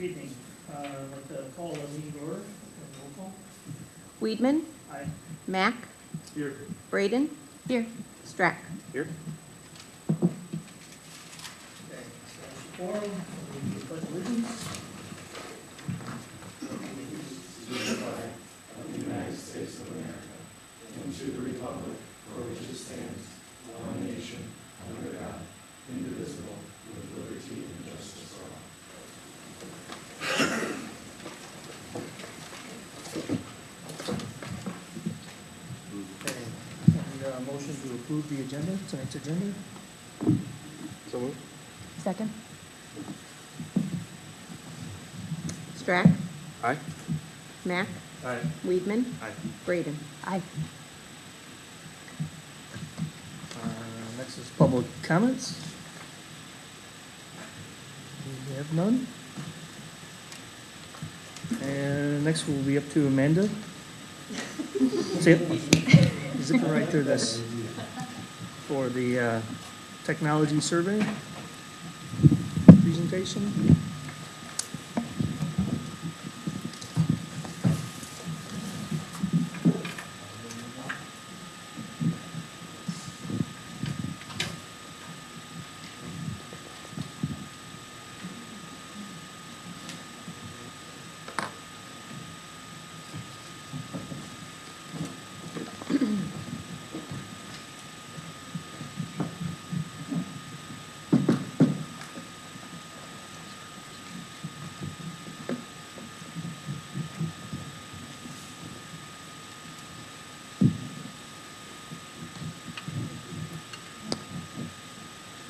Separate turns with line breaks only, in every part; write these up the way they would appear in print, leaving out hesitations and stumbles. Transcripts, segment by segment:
Good evening. I'd like to call the meeting to order. Roll call.
Weedman,
Aye.
Mack,
Here.
Braden,
Here.
Strack.
Here.
Okay. Forum, we do pledge allegiance. Okay. And motion to approve the agenda, tonight's agenda.
So moved.
Second.
Strack,
Aye.
Mack,
Aye.
Weedman,
Aye.
Braden.
Aye.
Next is public comments. We have none. And next will be up to Amanda. Say it. Zip it right through this for the technology survey presentation.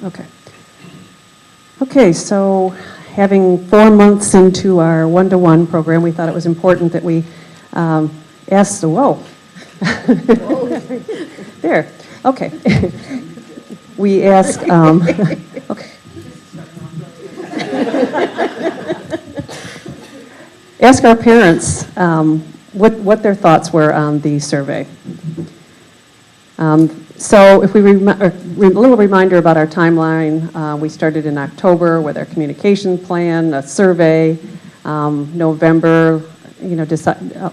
Okay. Okay, so having 4 months into our one-to-one program, we thought it was important that we ask the, whoa. There, okay. We asked, okay. Ask our parents what their thoughts were on the survey. So if we, a little reminder about our timeline, we started in October with our communication plan, a survey, November,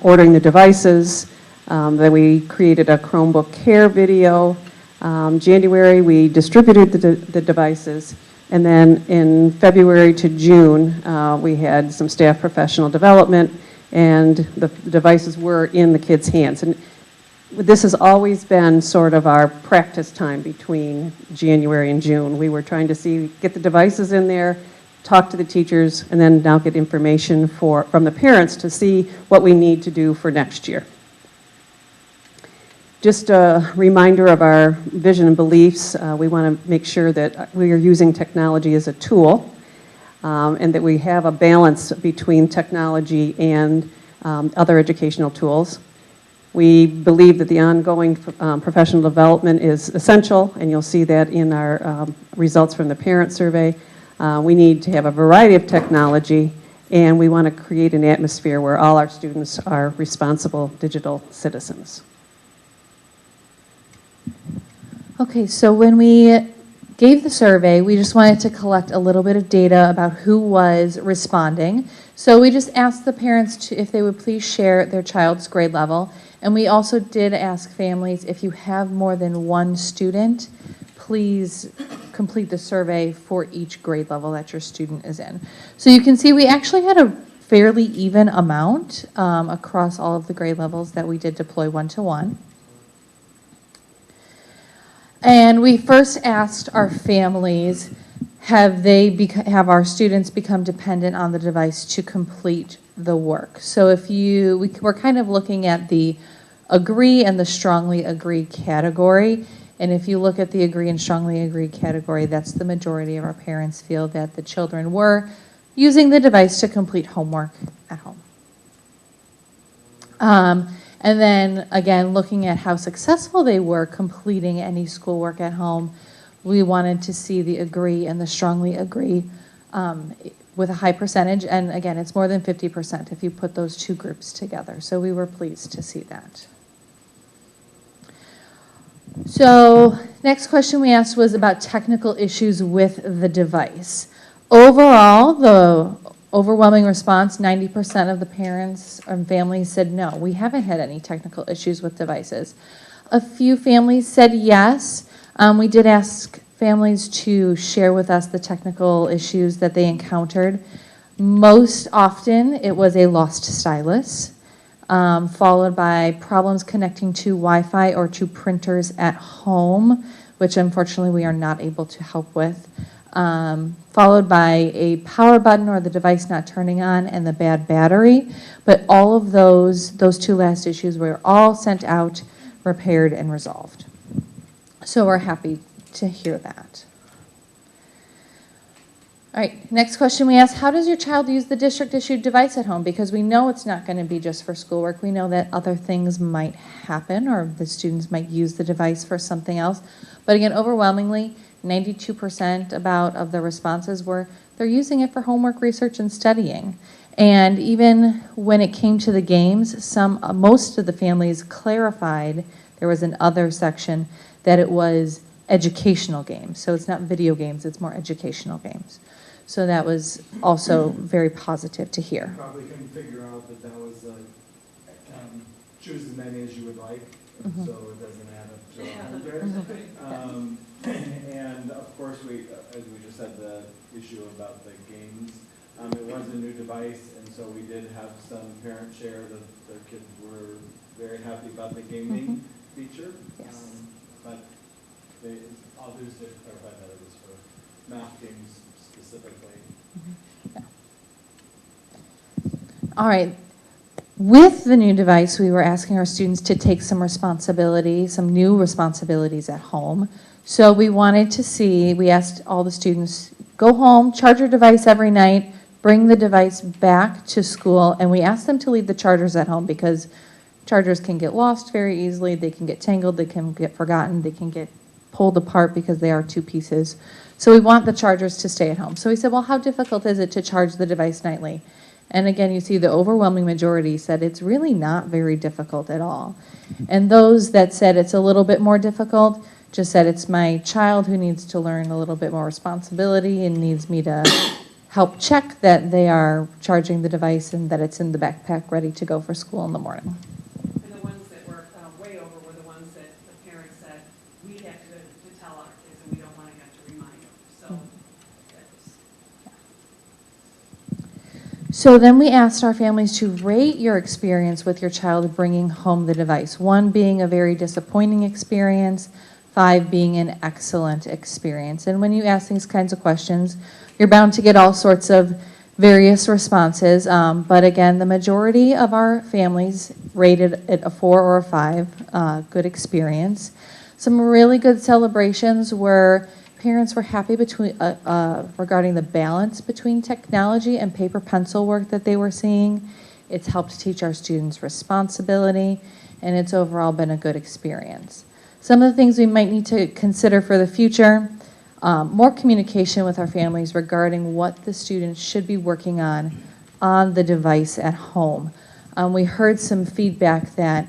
ordering the devices, then we created a Chromebook Care video, January we distributed the devices, and then in February to June we had some staff professional development, and the devices were in the kids' hands. And this has always been sort of our practice time between January and June. We were trying to get the devices in there, talk to the teachers, and then now get information from the parents to see what we need to do for next year. Just a reminder of our vision and beliefs. We want to make sure that we are using technology as a tool, and that we have a balance between technology and other educational tools. We believe that the ongoing professional development is essential, and you'll see that in our results from the parent survey. We need to have a variety of technology, and we want to create an atmosphere where all our students are responsible digital citizens.
Okay, so when we gave the survey, we just wanted to collect a little bit of data about who was responding. So we just asked the parents if they would please share their child's grade level. And we also did ask families, if you have more than one student, please complete the survey for each grade level that your student is in. So you can see we actually had a fairly even amount across all of the grade levels that we did deploy one-to-one. And we first asked our families, have our students become dependent on the device to complete the work? So we're kind of looking at the agree and the strongly agree category. And if you look at the agree and strongly agree category, that's the majority of our parents feel that the children were using the device to complete homework at home. And then, again, looking at how successful they were completing any schoolwork at home, we wanted to see the agree and the strongly agree with a high percentage. And again, it's more than 50% if you put those two groups together. So we were pleased to see that. So next question we asked was about technical issues with the device. Overall, the Overwhelming response, 90% of the parents and families said no, we haven't had any technical issues with devices. A few families said yes. We did ask families to share with us the technical issues that they encountered. Most often, it was a lost stylus, followed by problems connecting to Wi-Fi or to printers at home, which unfortunately we are not able to help with. Followed by a power button or the device not turning on and the bad battery. But all of those two last issues were all sent out, repaired, and resolved. So we're happy to hear that. All right, next question we asked, how does your child use the district-issued device at home? Because we know it's not going to be just for schoolwork. We know that other things might happen or the students might use the device for something else. But again, overwhelmingly, 92% of the responses were they're using it for homework, research, and studying. And even when it came to the games, most of the families clarified, there was an other section, that it was educational games. So it's not video games, it's more educational games. So that was also very positive to hear.
Probably couldn't figure out that was choose as many as you would like,
Mhm.
so it doesn't add up to 100. And of course, as we just said, the issue about the games, it was a new device, and so we did have some parents share that their kids were very happy about the gaming feature.
Yes.
But others did clarify that it was for math games specifically.
Yeah. All right. With the new device, we were asking our students to take some new responsibilities at home. So we wanted to see, we asked all the students, go home, charge your device every night, bring the device back to school, and we asked them to leave the chargers at home because chargers can get lost very easily, they can get tangled, they can get forgotten, they can get pulled apart because they are two pieces. So we want the chargers to stay at home. So we said, well, how difficult is it to charge the device nightly? And again, you see the overwhelming majority said it's really not very difficult at all. And those that said it's a little bit more difficult just said it's my child who needs to learn a little bit more responsibility and needs me to help check that they are charging the device and that it's in the backpack ready to go for school in the morning.
And the ones that were way over were the ones that the parents said, we have to tell our kids and we don't want to have to remind them. So that was...
So then we asked our families to rate your experience with your child bringing home the device. 1 being a very disappointing experience, 5 being an excellent experience. And when you ask these kinds of questions, you're bound to get all sorts of various responses. But again, the majority of our families rated it a 4 or a 5, good experience. Some really good celebrations were parents were happy regarding the balance between technology and paper pencil work that they were seeing. It's helped teach our students responsibility, and it's overall been a good experience. Some of the things we might need to consider for the future, more communication with our families regarding what the students should be working on the device at home. We heard some feedback that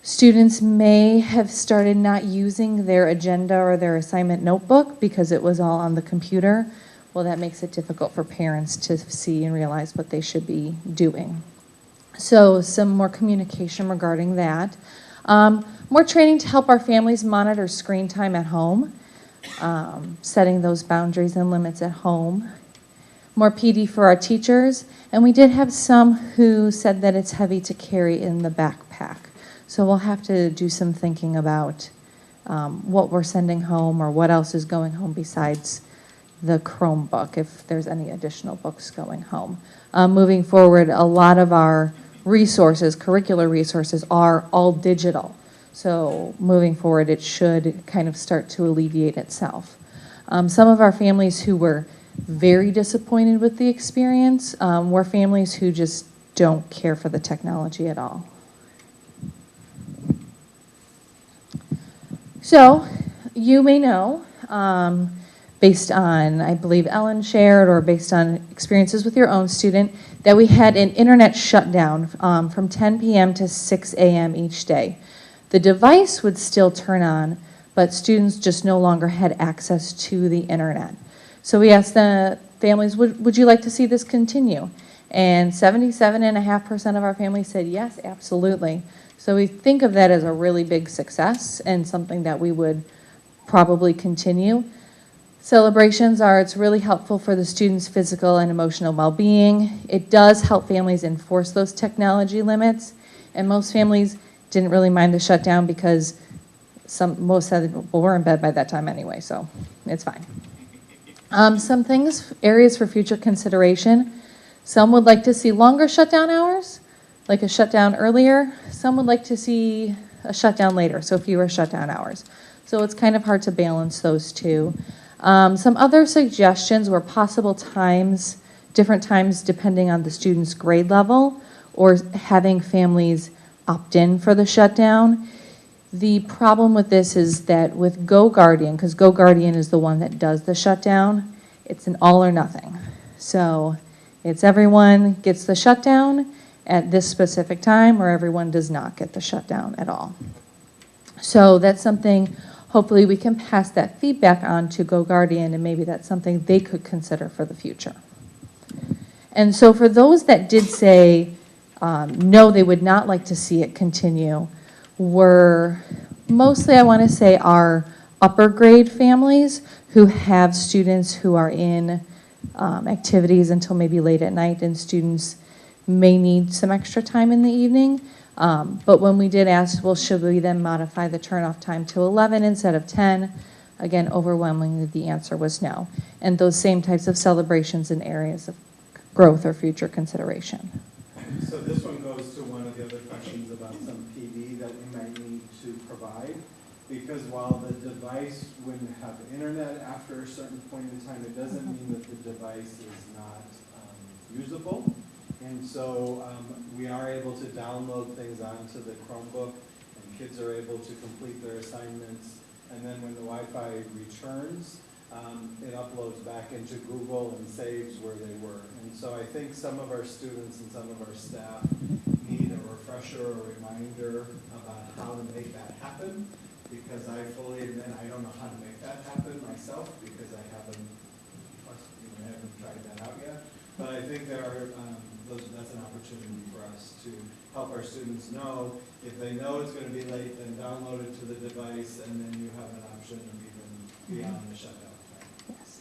students may have started not using their agenda or their assignment notebook because it was all on the computer. Well, that makes it difficult for parents to see and realize what they should be doing. So some more communication regarding that. More training to help our families monitor screen time at home, setting those boundaries and limits at home. More PD for our teachers, and we did have some who said that it's heavy to carry in the backpack. So we'll have to do some thinking about what we're sending home or what else is going home besides the Chromebook, if there's any additional books going home. Moving forward, a lot of our resources, curricular resources, are all digital. So moving forward, it should kind of start to alleviate itself. Some of our families who were very disappointed with the experience were families who just don't care for the technology at all. So you may know, based on, I believe Ellen shared, or based on experiences with your own student, that we had an internet shutdown from 10 p.m. to 6 a.m. each day. The device would still turn on, but students just no longer had access to the internet. So we asked the families, would you like to see this continue? And 77.5% of our families said yes, absolutely. So we think of that as a really big success and something that we would probably continue. Celebrations are, it's really helpful for the students' physical and emotional well-being. It does help families enforce those technology limits. And most families didn't really mind the shutdown because most said, well, we're in bed by that time anyway, so it's fine. Some things, areas for future consideration. Some would like to see longer shutdown hours, like a shutdown earlier. Some would like to see a shutdown later, so fewer shutdown hours. So it's kind of hard to balance those two. Some other suggestions were possible times, different times depending on the student's grade level, or having families opt in for the shutdown. The problem with this is that with Go Guardian, because Go Guardian is the one that does the shutdown, it's an all or nothing. So it's everyone gets the shutdown at this specific time, or everyone does not get the shutdown at all. So that's something, hopefully we can pass that feedback on to Go Guardian, and maybe that's something they could consider for the future. And so for those that did say, no, they would not like to see it continue, were mostly, I want to say, our upper grade families who have students who are in activities until maybe late at night, and students may need some extra time in the evening. But when we did ask, well, should we then modify the turnoff time to 11 instead of 10? Again, overwhelmingly, the answer was no. And those same types of celebrations in areas of growth or future consideration.
So this one goes to one of the other questions about some PD that we might need to provide. Because while the device wouldn't have internet after a certain point in time, it doesn't mean that the device is not usable. And so we are able to download things onto the Chromebook, and kids are able to complete their assignments. And then when the Wi-Fi returns, it uploads back into Google and saves where they were. And so I think some of our students and some of our staff need a refresher or reminder about how to make that happen, because I fully admit I don't know how to make that happen myself, because I haven't tried that out yet. But I think there are, that's an opportunity for us to help our students know, if they know it's going to be late, then download it to the device, and then you have an option of even beyond the shutdown.
Yes.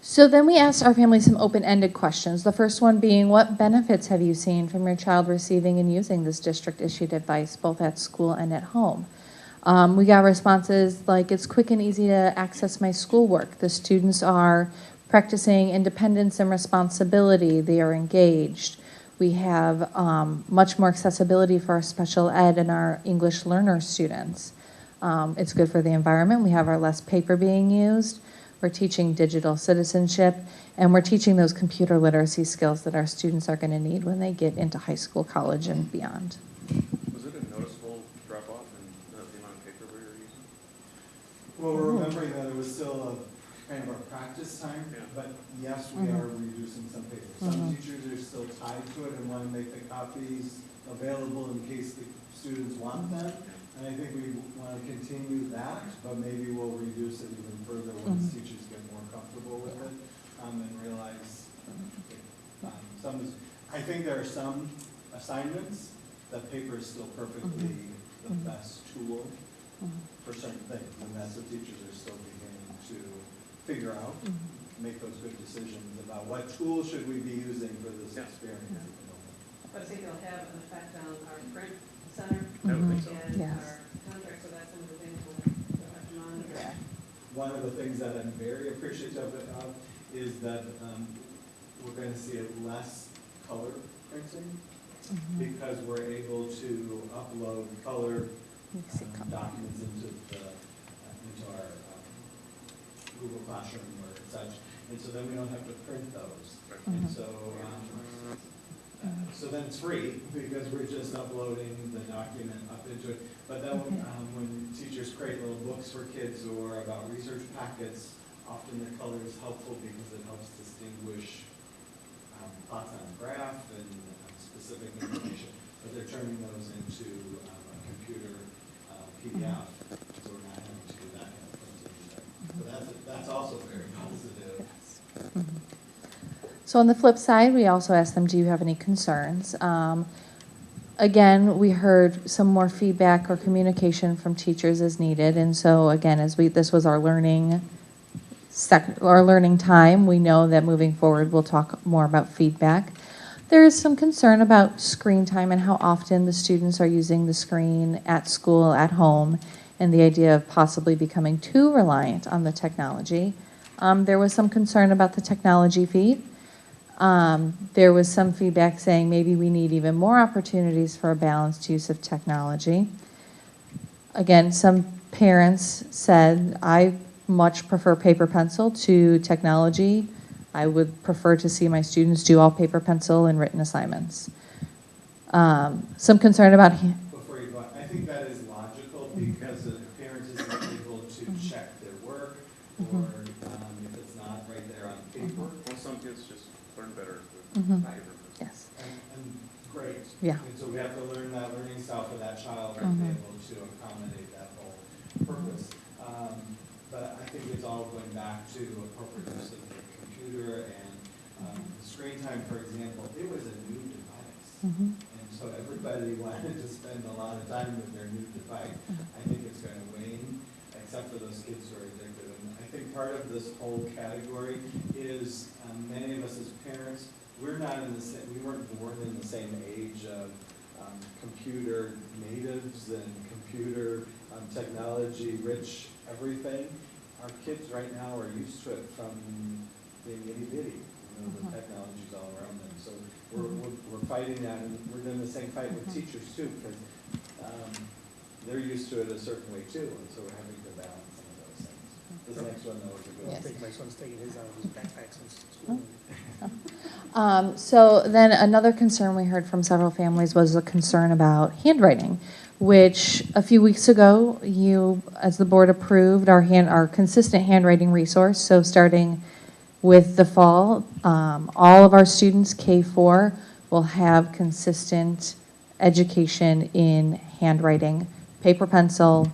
So then we asked our family some open-ended questions. The first one being, what benefits have you seen from your child receiving and using this district-issued advice, both at school and at home? We got responses like, it's quick and easy to access my schoolwork. The students are practicing independence and responsibility. They are engaged. We have much more accessibility for our special ed and our English learner students. It's good for the environment. We have our less paper being used. We're teaching digital citizenship, and we're teaching those computer literacy skills that our students are going to need when they get into high school, college, and beyond.
Was it a noticeable drop-off in the amount of paper we were using?
Well, we're remembering that it was still a kind of our practice time,
Yeah.
but yes, we are reducing some paper. Some teachers are still tied to it and want to make the copies available in case the students want them. And I think we want to continue that, but maybe we'll reduce it even further once teachers get more comfortable with it and realize I think there are some assignments that paper is still perfectly the best tool for certain things, and that's what teachers are still beginning to figure out, make those good decisions about what tools should we be using for this experience at the moment.
But I think it'll have an effect on our print center
I would think so.
and
Yes.
our contract, so that's some of the things we'll have to monitor.
One of the things that I'm very appreciative of is that we're going to see less color printing because we're able to upload color documents into our Google Classroom or such, and so then we don't have to print those. And so, so then it's free because we're just uploading the document up into it. But then when teachers create little books for kids or about research packets, often the color is helpful because it helps distinguish plots on a graph and specific information. But they're turning those into a computer PDF, so we're not having to do that kind of printing either. So that's also very positive
So on the flip side, we also asked them, do you have any concerns? Again, we heard some more feedback or communication from teachers as needed. And so again, this was our learning time, we know that moving forward, we'll talk more about feedback. There is some concern about screen time and how often the students are using the screen at school, at home, and the idea of possibly becoming too reliant on the technology. There was some concern about the technology fee. There was some feedback saying maybe we need even more opportunities for a balanced use of technology. Again, some parents said, I much prefer paper pencil to technology. I would prefer to see my students do all paper pencil and written assignments. Some concern about
Before you go on, I think that is logical because the parent isn't able to check their work or if it's not right there on paper.
Well, some kids just learn better with
Mhm.
paper.
Yes.
And great.
Yeah.
And so we have to learn that learning style for that child or be able to accommodate that whole purpose. But I think it's all going back to appropriate use of the computer and the screen time, for example, it was a new device.
Mhm.
And so everybody wanted to spend a lot of time with their new device. I think it's going to wane, except for those kids who are addicted. And I think part of this whole category is many of us as parents, we weren't born in the same age of computer natives and computer technology rich everything. Our kids right now are used to it from being itty bitty. The technology's all around them. So we're fighting that, and we're doing the same fight with teachers too, because they're used to it a certain way too, and so we're having to balance some of those things. This next one though is a good one.
I think my son's taking his out of his backpack since school.
So then another concern we heard from several families was a concern about handwriting, which a few weeks ago you, as the board, approved our consistent handwriting resource. So starting with the fall, all of our students, K-4, will have consistent education in handwriting, paper pencil,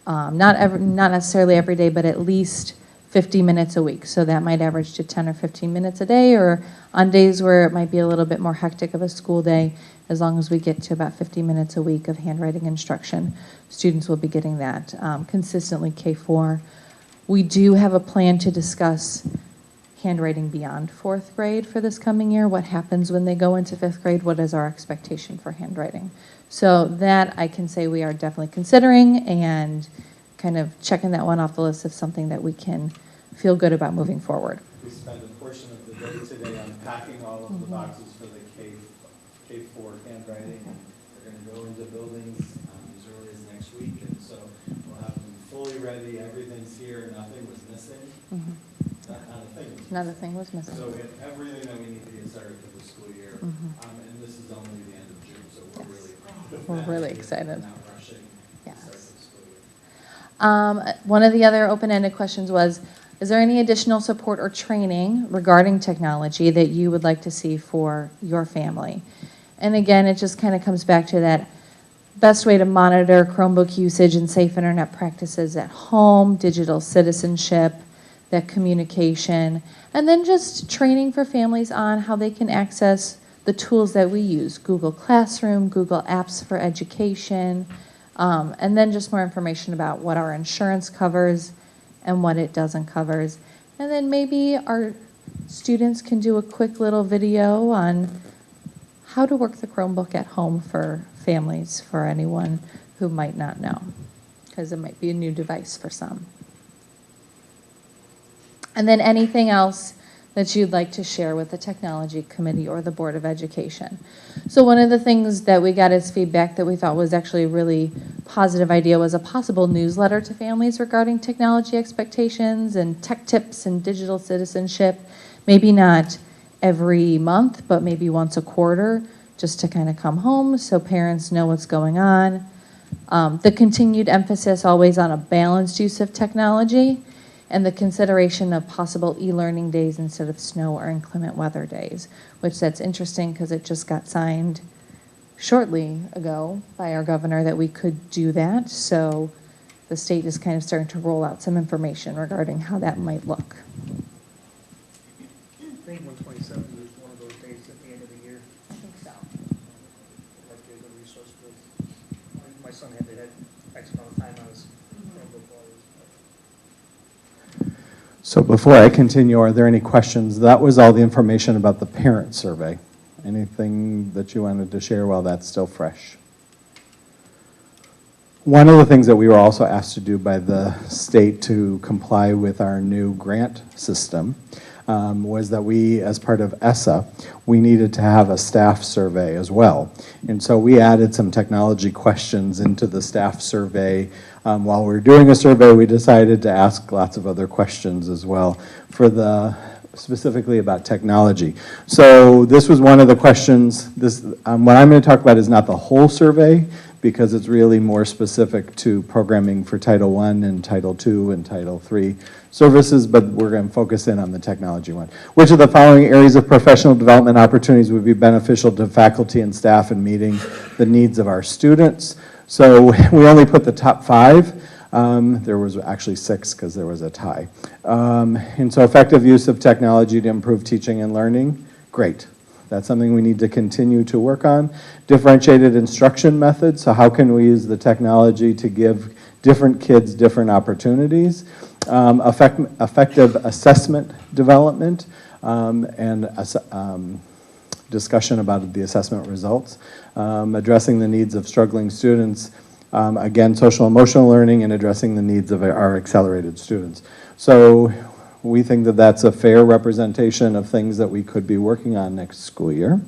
not necessarily every day, but at least 50 minutes a week. So that might average to 10 or 15 minutes a day, or on days where it might be a little bit more hectic of a school day, as long as we get to about 50 minutes a week of handwriting instruction, students will be getting that consistently K-4. We do have a plan to discuss handwriting beyond 4th grade for this coming year. What happens when they go into 5th grade? What is our expectation for handwriting? So that I can say we are definitely considering and kind of checking that one off the list of something that we can feel good about moving forward.
We spent a portion of the day today unpacking all of the boxes for the K-4 handwriting. And we're going to go into buildings as early as next week, and so we'll have them fully ready. Everything's here. Nothing was missing. Not a thing was missing.
Not a thing was missing.
So we have everything that we need to get started for the school year. And this is only the end of June, so we're
Yes.
really proud of
We're
that.
really
We're
excited.
not rushing to
Yes.
start the school year.
One of the other open-ended questions was, is there any additional support or training regarding technology that you would like to see for your family? And again, it just kind of comes back to that best way to monitor Chromebook usage and safe internet practices at home, digital citizenship, that communication, and then just training for families on how they can access the tools that we use, Google Classroom, Google Apps for Education, and then just more information about what our insurance covers and what it doesn't covers. And then maybe our students can do a quick little video on how to work the Chromebook at home for families, for anyone who might not know, because it might be a new device for some. And then anything else that you'd like to share with the Technology Committee or the Board of Education. So one of the things that we got as feedback that we thought was actually a really positive idea was a possible newsletter to families regarding technology expectations and tech tips and digital citizenship. Maybe not every month, but maybe once a quarter, just to kind of come home so parents know what's going on. The continued emphasis always on a balanced use of technology, and the consideration of possible e-learning days instead of snow or inclement weather days, which that's interesting because it just got signed shortly ago by our governor that we could do that. So the state is kind of starting to roll out some information regarding how that might look.
think 127 is one of those days at the end of the year.
I think so.
Like a good resource for, my son had X amount of time on his Chromebook while he was.
So before I continue, are there any questions? That was all the information about the parent survey. Anything that you wanted to share while that's still fresh? One of the things that we were also asked to do by the state to comply with our new grant system was that we, as part of ESSA, we needed to have a staff survey as well. And so we added some technology questions into the staff survey. While we were doing a survey, we decided to ask lots of other questions as well for specifically about technology. So this was one of the questions. What I'm going to talk about is not the whole survey, because it's really more specific to programming for Title I and Title II and Title III services, but we're going to focus in on the technology one. Which of the following areas of professional development opportunities would be beneficial to faculty and staff in meeting the needs of our students? So we only put the top 5. There was actually 6 because there was a tie. And so effective use of technology to improve teaching and learning, great. That's something we need to continue to work on. Differentiated instruction methods, so how can we use the technology to give different kids different opportunities? Effective assessment development and discussion about the assessment results. Addressing the needs of struggling students. Again, social emotional learning and addressing the needs of our accelerated students. So we think that that's a fair representation of things that we could be working on next school year.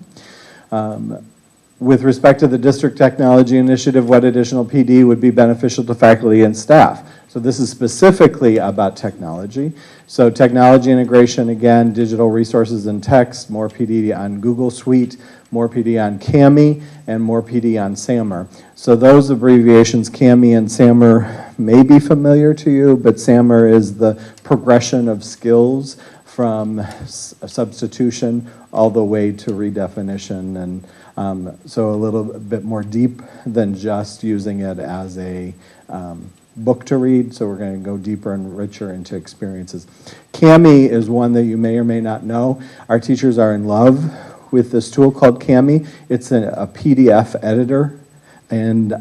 With respect to the district technology initiative, what additional PD would be beneficial to faculty and staff? So this is specifically about technology. So technology integration, again, digital resources and text, more PD on Google Suite, more PD on CAMI, and more PD on SAMR. So those abbreviations, CAMI and SAMR, may be familiar to you, but SAMR is the progression of skills from substitution all the way to redefinition, and so a little bit more deep than just using it as a book to read, so we're going to go deeper and richer into experiences. CAMI is one that you may or may not know. Our teachers are in love with this tool called CAMI. It's a PDF editor, and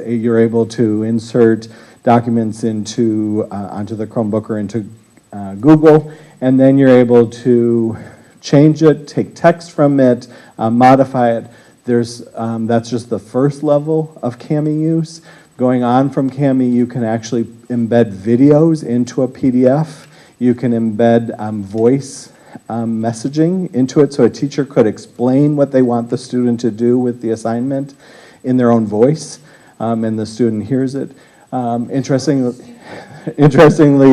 you're able to insert documents onto the Chromebook or into Google, and then you're able to change it, take text from it, modify it. That's just the first level of CAMI use. Going on from CAMI, you can actually embed videos into a PDF. You can embed voice messaging into it, so a teacher could explain what they want the student to do with the assignment in their own voice, and the student hears it. Interestingly,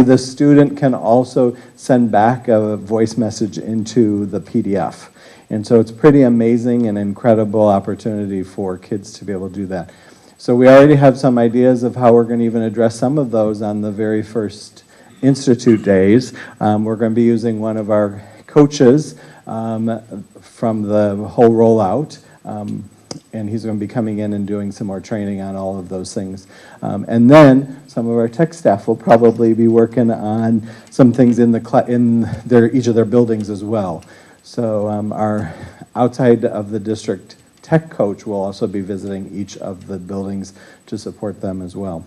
the student can also send back a voice message into the PDF. And so it's pretty amazing and incredible opportunity for kids to be able to do that. So we already have some ideas of how we're going to even address some of those on the very first Institute days. We're going to be using one of our coaches from the whole rollout, and he's going to be coming in and doing some more training on all of those things. And then some of our tech staff will probably be working on some things in each of their buildings as well. So our outside of the district tech coach will also be visiting each of the buildings to support them as well.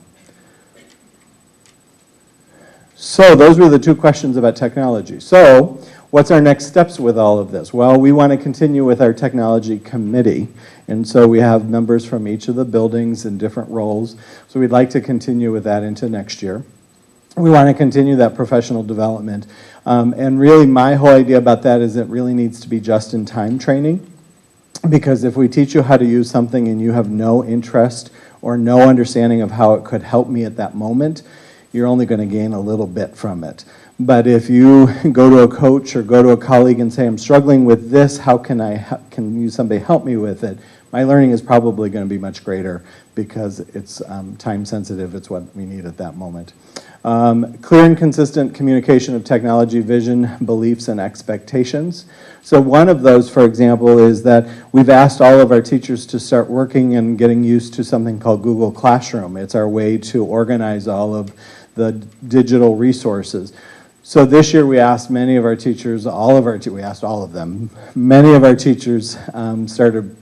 So those were the 2 questions about technology. So what's our next steps with all of this? Well, we want to continue with our technology committee. And so we have members from each of the buildings in different roles. So we'd like to continue with that into next year. We want to continue that professional development. And really my whole idea about that is it really needs to be just-in-time training. Because if we teach you how to use something and you have no interest or no understanding of how it could help me at that moment, you're only going to gain a little bit from it. But if you go to a coach or go to a colleague and say, I'm struggling with this, how can somebody help me with it? My learning is probably going to be much greater because it's time sensitive, it's what we need at that moment. Clear and consistent communication of technology, vision, beliefs, and expectations. So one of those, for example, is that we've asked all of our teachers to start working and getting used to something called Google Classroom. It's our way to organize all of the digital resources. So this year, we asked many of our teachers, we asked all of them. Many of our teachers started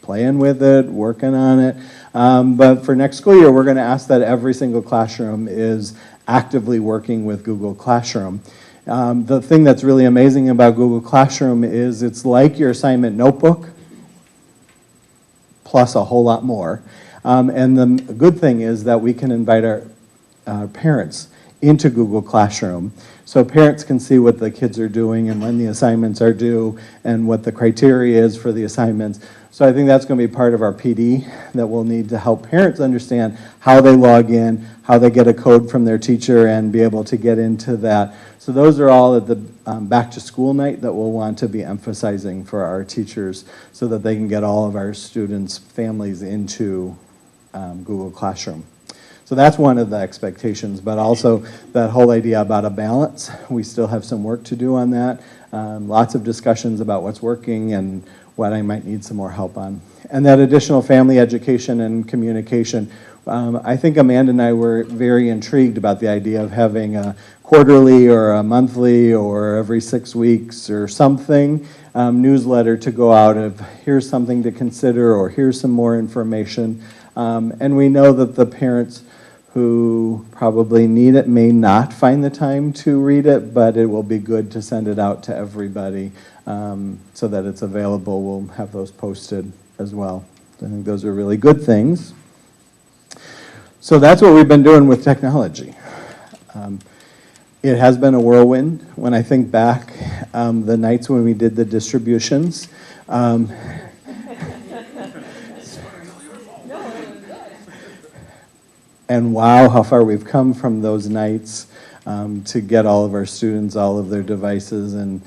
playing with it, working on it. But for next school year, we're going to ask that every single classroom is actively working with Google Classroom. The thing that's really amazing about Google Classroom is it's like your assignment notebook, plus a whole lot more. And the good thing is that we can invite our parents into Google Classroom. So parents can see what the kids are doing and when the assignments are due and what the criteria is for the assignments. So I think that's going to be part of our PD that we'll need to help parents understand how they log in, how they get a code from their teacher and be able to get into that. So those are all at the back to school night that we'll want to be emphasizing for our teachers so that they can get all of our students' families into Google Classroom. So that's one of the expectations, but also that whole idea about a balance. We still have some work to do on that. Lots of discussions about what's working and what I might need some more help on. And that additional family education and communication. I think Amanda and I were very intrigued about the idea of having a quarterly or a monthly or every 6 weeks or something newsletter to go out of here's something to consider or here's some more information. And we know that the parents who probably need it may not find the time to read it, but it will be good to send it out to everybody so that it's available. We'll have those posted as well. I think those are really good things. So that's what we've been doing with technology. It has been a whirlwind. When I think back, the nights when we did the distributions, and wow, how far we've come from those nights to get all of our students, all of their devices. And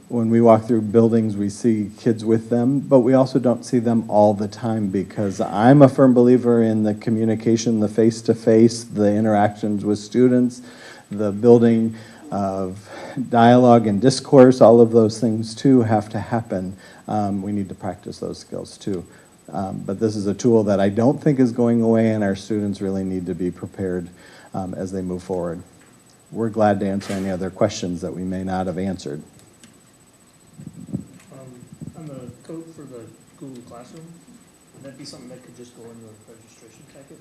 when we walk through buildings, we see kids with them, but we also don't see them all the time because I'm a firm believer in the communication, the face-to-face, the interactions with students, the building of dialogue and discourse, all of those things too have to happen. We need to practice those skills too. But this is a tool that I don't think is going away, and our students really need to be prepared as they move forward. We're glad to answer any other questions that we may not have answered.
On the code for the Google Classroom, would that be something that could just go in the registration packet?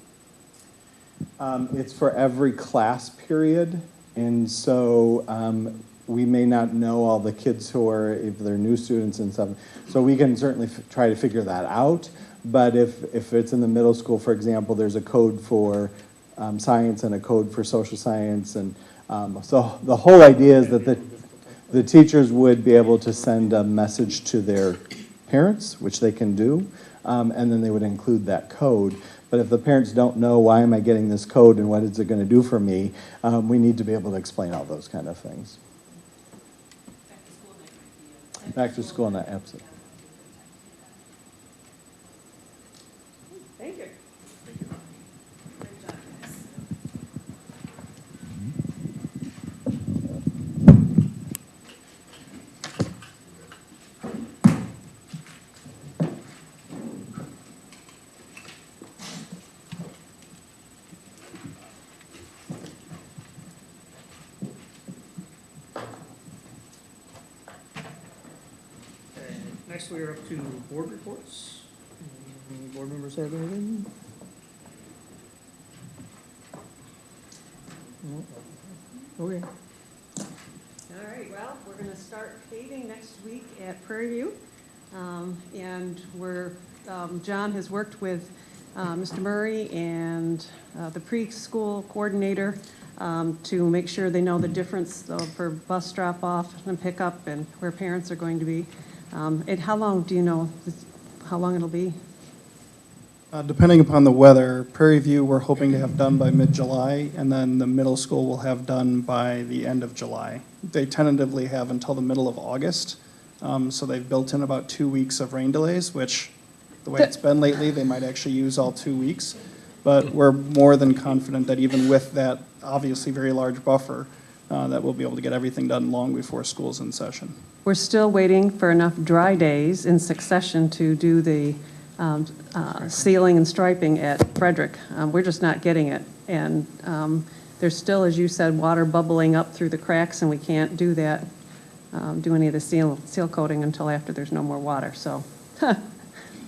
It's for every class period, and so we may not know all the kids who are, if they're new students and stuff. So we can certainly try to figure that out. But if it's in the middle school, for example, there's a code for science and a code for social science. And so the whole idea is that the teachers would be able to send a message to their parents, which they can do, and then they would include that code. But if the parents don't know, why am I getting this code and what is it going to do for me, we need to be able to explain all those kind of things. Back to school, not absolutely.
Thank you. Great job, guys.
Next, we are up to board reports. Any board members have anything? No? Okay.
All right, well, we're going to start paving next week at Prairie View. And John has worked with Mr. Murray and the preschool coordinator to make sure they know the difference for bus drop-off and pickup and where parents are going to be. How long do you know how long it'll be?
Depending upon the weather, Prairie View we're hoping to have done by mid-July, and then the middle school will have done by the end of July. They tentatively have until the middle of August, so they've built in about 2 weeks of rain delays, which the way it's been lately, they might actually use all 2 weeks. But we're more than confident that even with that obviously very large buffer, that we'll be able to get everything done long before school's in session.
We're still waiting for enough dry days in succession to do the sealing and striping at Frederick. We're just not getting it. And there's still, as you said, water bubbling up through the cracks, and we can't do that, do any of the seal coating until after there's no more water. So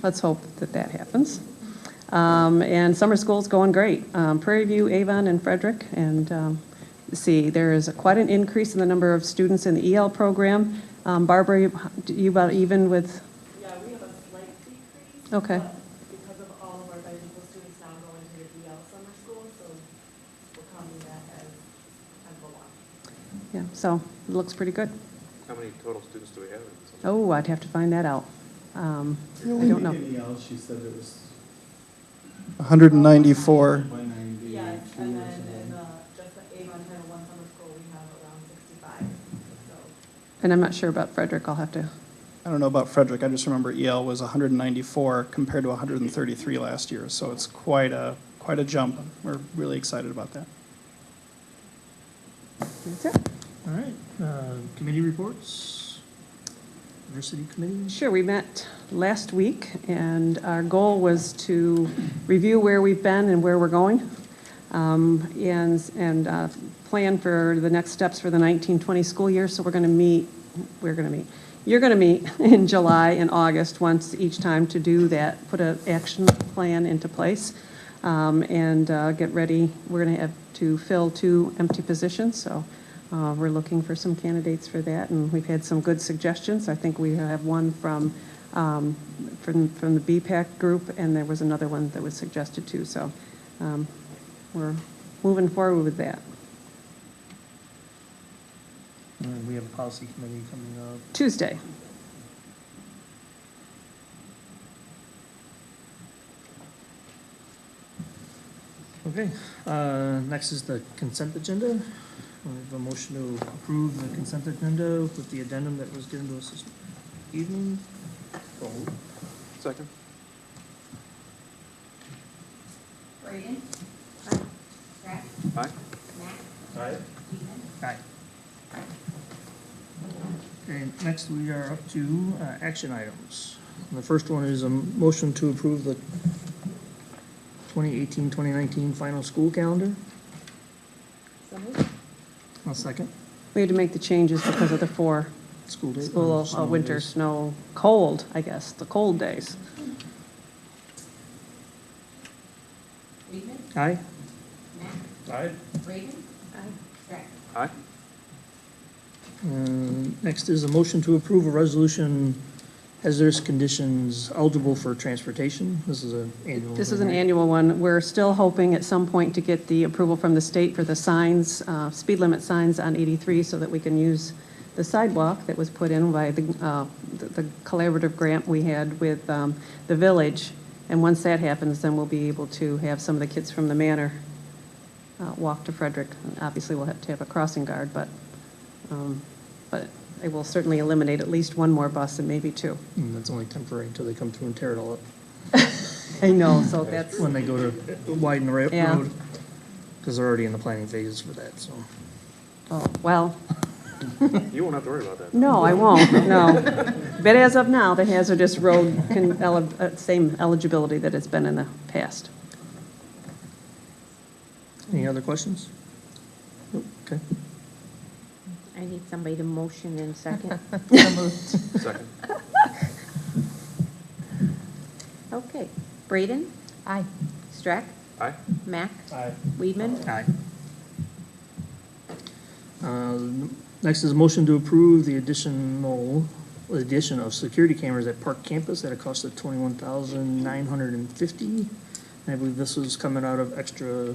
let's hope that that happens. And summer school's going great. Prairie View, Avon, and Frederick. And see, there is quite an increase in the number of students in the EL program. Barbara, you about even with?
Yeah, we have a slight decrease.
Okay.
But because of all of our bilingual students now going to the EL summer school, so we're counting that as kind of a lot.
Yeah, so it looks pretty good.
How many total students do we have in this?
Oh, I'd have to find that out. I don't know.
Anything else, she said it was
194.
190.
Yes, and then in just the Avon Title I summer school, we have around 65. So
And I'm not sure about Frederick. I'll have to,
I don't know about Frederick, I just remember EL was 194 compared to 133 last year, so it's quite a jump. We're really excited about that.
that's it.
All right, committee reports, diversity committee.
Sure, we met last week, and our goal was to review where we've been and where we're going, and plan for the next steps for the 1920 school year. So you're going to meet in July and August once each time to do that, put an action plan into place, and get ready. We're going to have to fill 2 empty positions, so we're looking for some candidates for that, and we've had some good suggestions. I think we have one from the BPAC group, and there was another one that was suggested too. So we're moving forward with that.
And then we have a policy committee coming up.
Tuesday.
Okay, next is the consent agenda. We have a motion to approve the consent agenda with the addendum that was given to us this evening.
Second?
Braden.
Aye.
Strack.
Aye.
Matt.
Aye.
Weedman.
Aye. Okay, next we are up to action items. And the first one is a motion to approve the 2018-2019 final school calendar.
So moved.
I'll second.
We had to make the changes because of the 4
School day.
school,
snow
winter,
days.
snow, cold, I guess, the cold days.
Weedman.
Aye.
Matt.
Aye.
Braden. Strack.
Aye.
Next is a motion to approve a resolution hazardous conditions eligible for transportation. This is an annual.
This is
thing,
an
right?
annual one. We're still hoping at some point to get the approval from the state for the signs, speed limit signs on 83, so that we can use the sidewalk that was put in by the collaborative grant we had with the village. And once that happens, then we'll be able to have some of the kids from the manor walk to Frederick. And obviously, we'll have to have a crossing guard, but it will certainly eliminate at least 1 more bus and maybe 2.
And that's only temporary until they come through and tear it all up.
I know, so that's,
When they go to widen the
Yeah.
road, because they're already in the planning phase for that, so.
oh, well,
You won't have to worry about that.
no, I won't, no. But as of now, the hazardous road can, same eligibility that it's been in the past.
Any other questions? Nope, okay.
I need somebody to motion in second.
Second?
Okay. Braden.
Aye.
Strack.
Aye.
Mac.
Aye.
Weedman.
Aye. Next is a motion to approve the addition of security cameras at Park Campus at a cost of $21,950. And I believe this is coming out of extra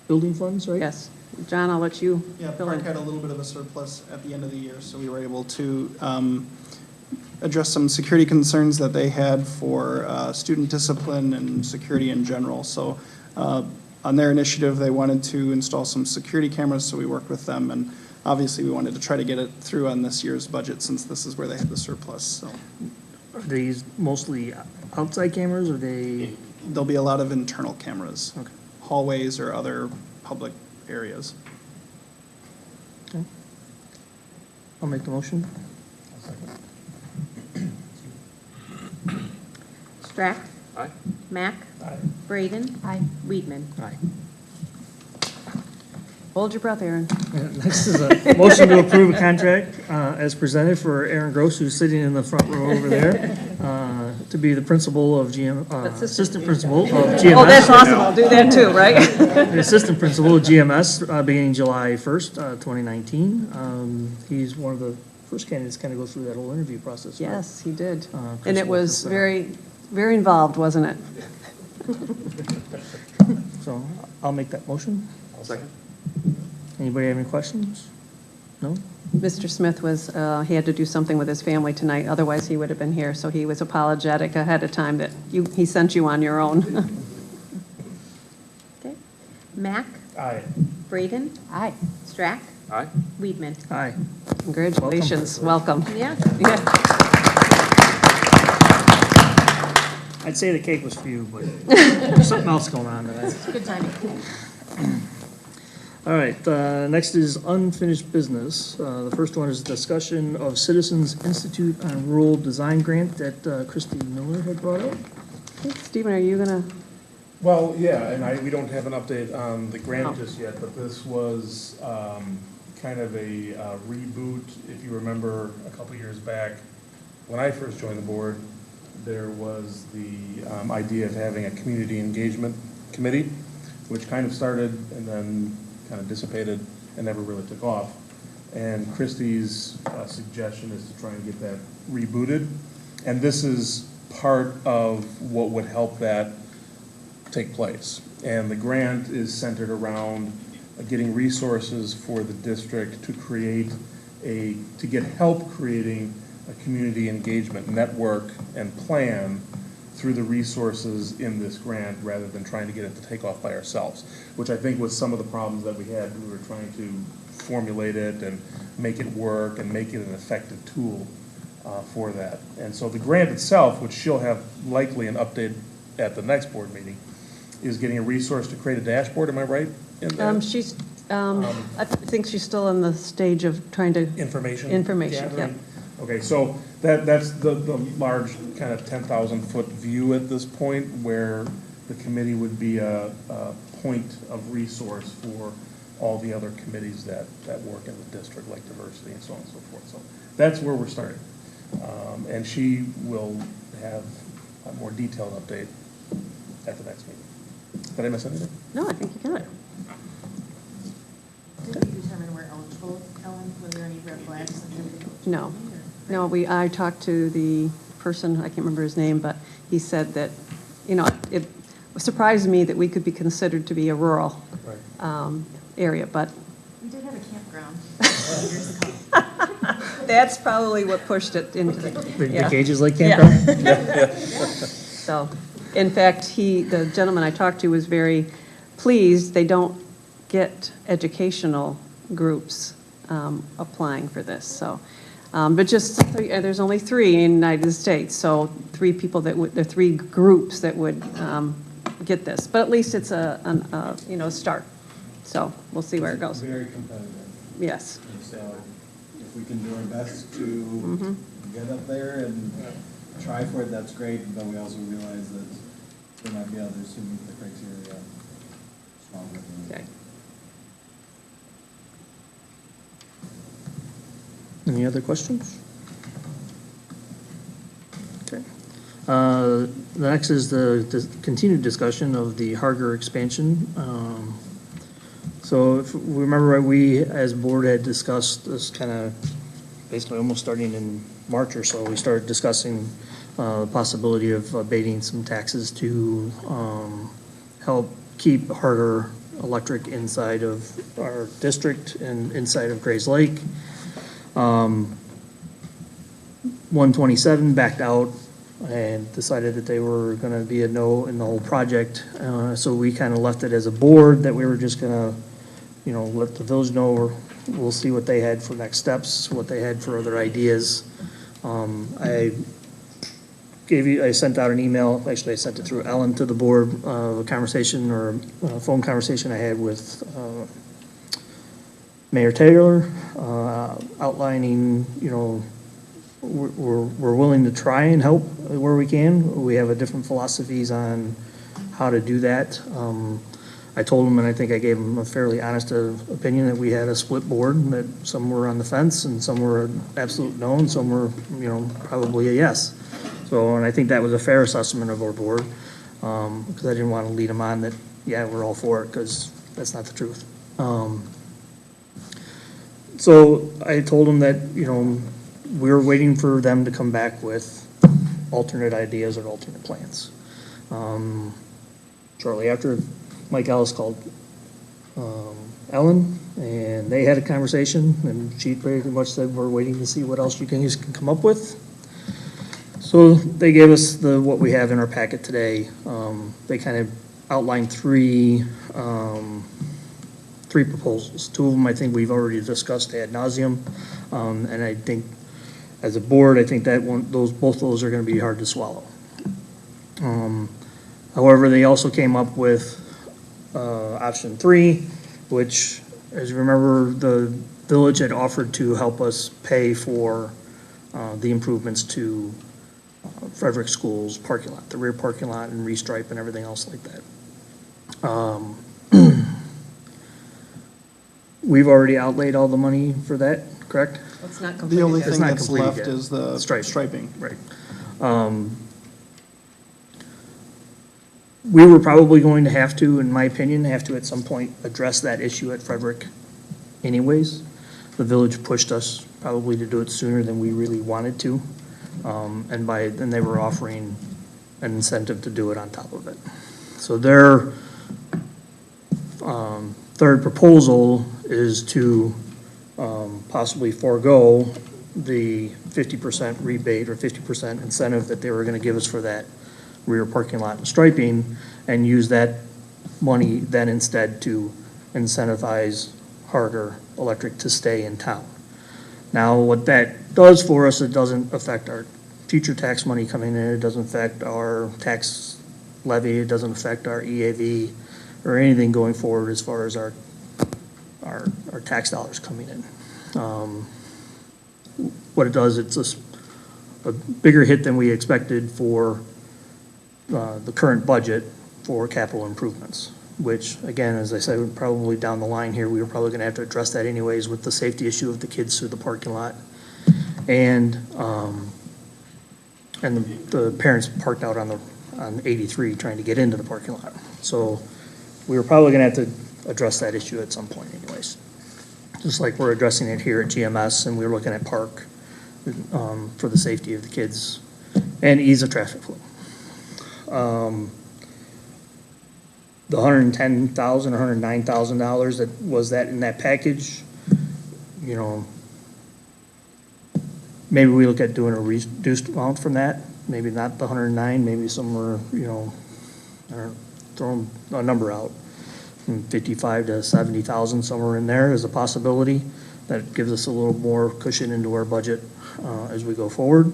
building funds, right?
Yes. John, I'll let you
Yeah,
fill
Park
in.
had a little bit of a surplus at the end of the year, so we were able to address some security concerns that they had for student discipline and security in general. So on their initiative, they wanted to install some security cameras, so we worked with them. And obviously, we wanted to try to get it through on this year's budget since this is where they had the surplus. So
Are these mostly outside cameras, or they?
there'll be a lot of internal cameras,
Okay.
hallways or other public areas.
Okay. I'll make the motion.
Strack.
Aye.
Mac.
Aye.
Braden.
Aye.
Weedman.
Aye.
Hold your breath, Aaron.
Next is a motion to approve a contract as presented for Aaron Gross, who's sitting in the front row over there, to be the principal of assistant principal of GMS.
Oh, that's awesome, I'll do that too, right?
The assistant principal of GMS, beginning July 1st, 2019. He's one of the first candidates to kind of go through that whole interview process. Right?
Yes, he did. And
Chris
it was
Wilson.
very, very involved, wasn't it?
So I'll make that motion.
I'll second.
Anybody have any questions? No?
Mr. Smith was, he had to do something with his family tonight, otherwise he would have been here, so he was apologetic ahead of time that he sent you on your own.
Okay. Mack,
Aye.
Braden,
Aye.
Strack,
Aye.
Weedman.
Aye.
Congratulations, welcome.
Yeah.
Yeah.
I'd say the cake was for you, but there's something else going on tonight.
Good timing.
All right, next is unfinished business. The first one is discussion of Citizens Institute on Rural Design Grant that Christy Miller had brought up.
Stephen, are you gonna,
Well, yeah, and we don't have an update on the
Oh.
grant just yet, but this was kind of a reboot. If you remember, a couple years back, when I first joined the board, there was the idea of having a community engagement committee, which kind of started and then kind of dissipated and never really took off. And Christie's suggestion is to try and get that rebooted. And this is part of what would help that take place. And the grant is centered around getting resources for the district to create to get help creating a community engagement network and plan through the resources in this grant rather than trying to get it to take off by ourselves, which I think was some of the problems that we had when we were trying to formulate it and make it work and make it an effective tool for that. And so the grant itself, which she'll have likely an update at the next board meeting, is getting a resource to create a dashboard, am I right in that?
she's, I think she's still in the stage of trying to,
Information?
Information,
gathering?
yep.
Okay, so that's the large kind of 10,000-foot view at this point, where the committee would be a point of resource for all the other committees that work in the district, like diversity and so on and so forth. So that's where we're starting. And she will have a more detailed update at the next meeting. Did I miss anything?
no, I think you got it.
Did you determine we're eligible, Ellen? Were there any red flags?
No. No, I talked to the person, I can't remember his name, but he said that, it surprised me that we could be considered to be a rural area, but
We did have a campground years ago.
that's probably what pushed it into
The
yeah.
Cages Lake Campground?
So, in fact, the gentleman I talked to was very pleased. They don't get educational groups applying for this, so. But just, there's only 3 in the United States, so 3 people there are 3 groups that would get this. But at least it's a start. So we'll see where it goes.
Very competitive.
Yes.
And so if we can do our best to get up there and try for it, that's great. But we also realize that there might be others who meet the criteria stronger than we.
Okay.
Any other questions? Okay. The next is the continued discussion of the Harger expansion. So if we remember right, we as board had discussed this kind of basically almost starting in March or so, we started discussing the possibility of abating some taxes to help keep Harger Electric inside of our district and inside of Grays Lake. 127 backed out and decided that they were going to be a no in the whole project. So we kind of left it as a board that we were just going to, let the village know, we'll see what they had for next steps, what they had for other ideas. I sent out an email, actually I sent it through Ellen to the board, a conversation or a phone conversation I had with Mayor Taylor, outlining, we're willing to try and help where we can. We have different philosophies on how to do that. I told them, and I think I gave them a fairly honest opinion, that we had a split board, and that some were on the fence, and some were an absolute no, and some were, probably a yes. So, and I think that was a fair assessment of our board, because I didn't want to lead them on that, yeah, we're all for it, because that's not the truth. So I told them that, we were waiting for them to come back with alternate ideas or alternate plans. Shortly after, Mike Ellis called Ellen, and they had a conversation, and she pretty much said, we're waiting to see what else you can come up with. So they gave us what we have in our packet today. They kind of outlined three proposals. Two of them I think we've already discussed ad nauseum, and I think as a board, I think that both of those are going to be hard to swallow. However, they also came up with option 3, which, as you remember, the village had offered to help us pay for the improvements to Frederick School's parking lot, the rear parking lot, and restripe and everything else like that. We've already outlaid all the money for that, correct?
It's not
The
completed
only
yet.
thing
not
that's
completed
left
yet.
is the striping.
Right. We were probably going to have to, in my opinion, at some point address that issue at Frederick anyways. The village pushed us probably to do it sooner than we really wanted to. And then they were offering an incentive to do it on top of it. So their third proposal is to possibly forego the 50% rebate or 50% incentive that they were gonna give us for that rear parking lot and striping, and use that money then instead to incentivize Harger Electric to stay in town. Now, what that does for us, it doesn't affect our future tax money coming in, it doesn't affect our tax levy, it doesn't affect our EAV or anything going forward as far as our tax dollars coming in. What it does, it's a bigger hit than we expected for the current budget for capital improvements, which, again, as I said, probably down the line here, we were probably gonna have to address that anyways with the safety issue of the kids through the parking lot. And the parents parked out on 83 trying to get into the parking lot. So we were probably gonna have to address that issue at some point anyways. Just like we're addressing it here at GMS, and we're looking at park for the safety of the kids and ease of traffic flow. The $110,000 or $109,000 that was that in that package, maybe we look at doing a reduced amount from that, maybe not the 109, maybe somewhere, throwing a number out, from 55 to 70,000, somewhere in there is a possibility. That gives us a little more cushion into our budget as we go forward.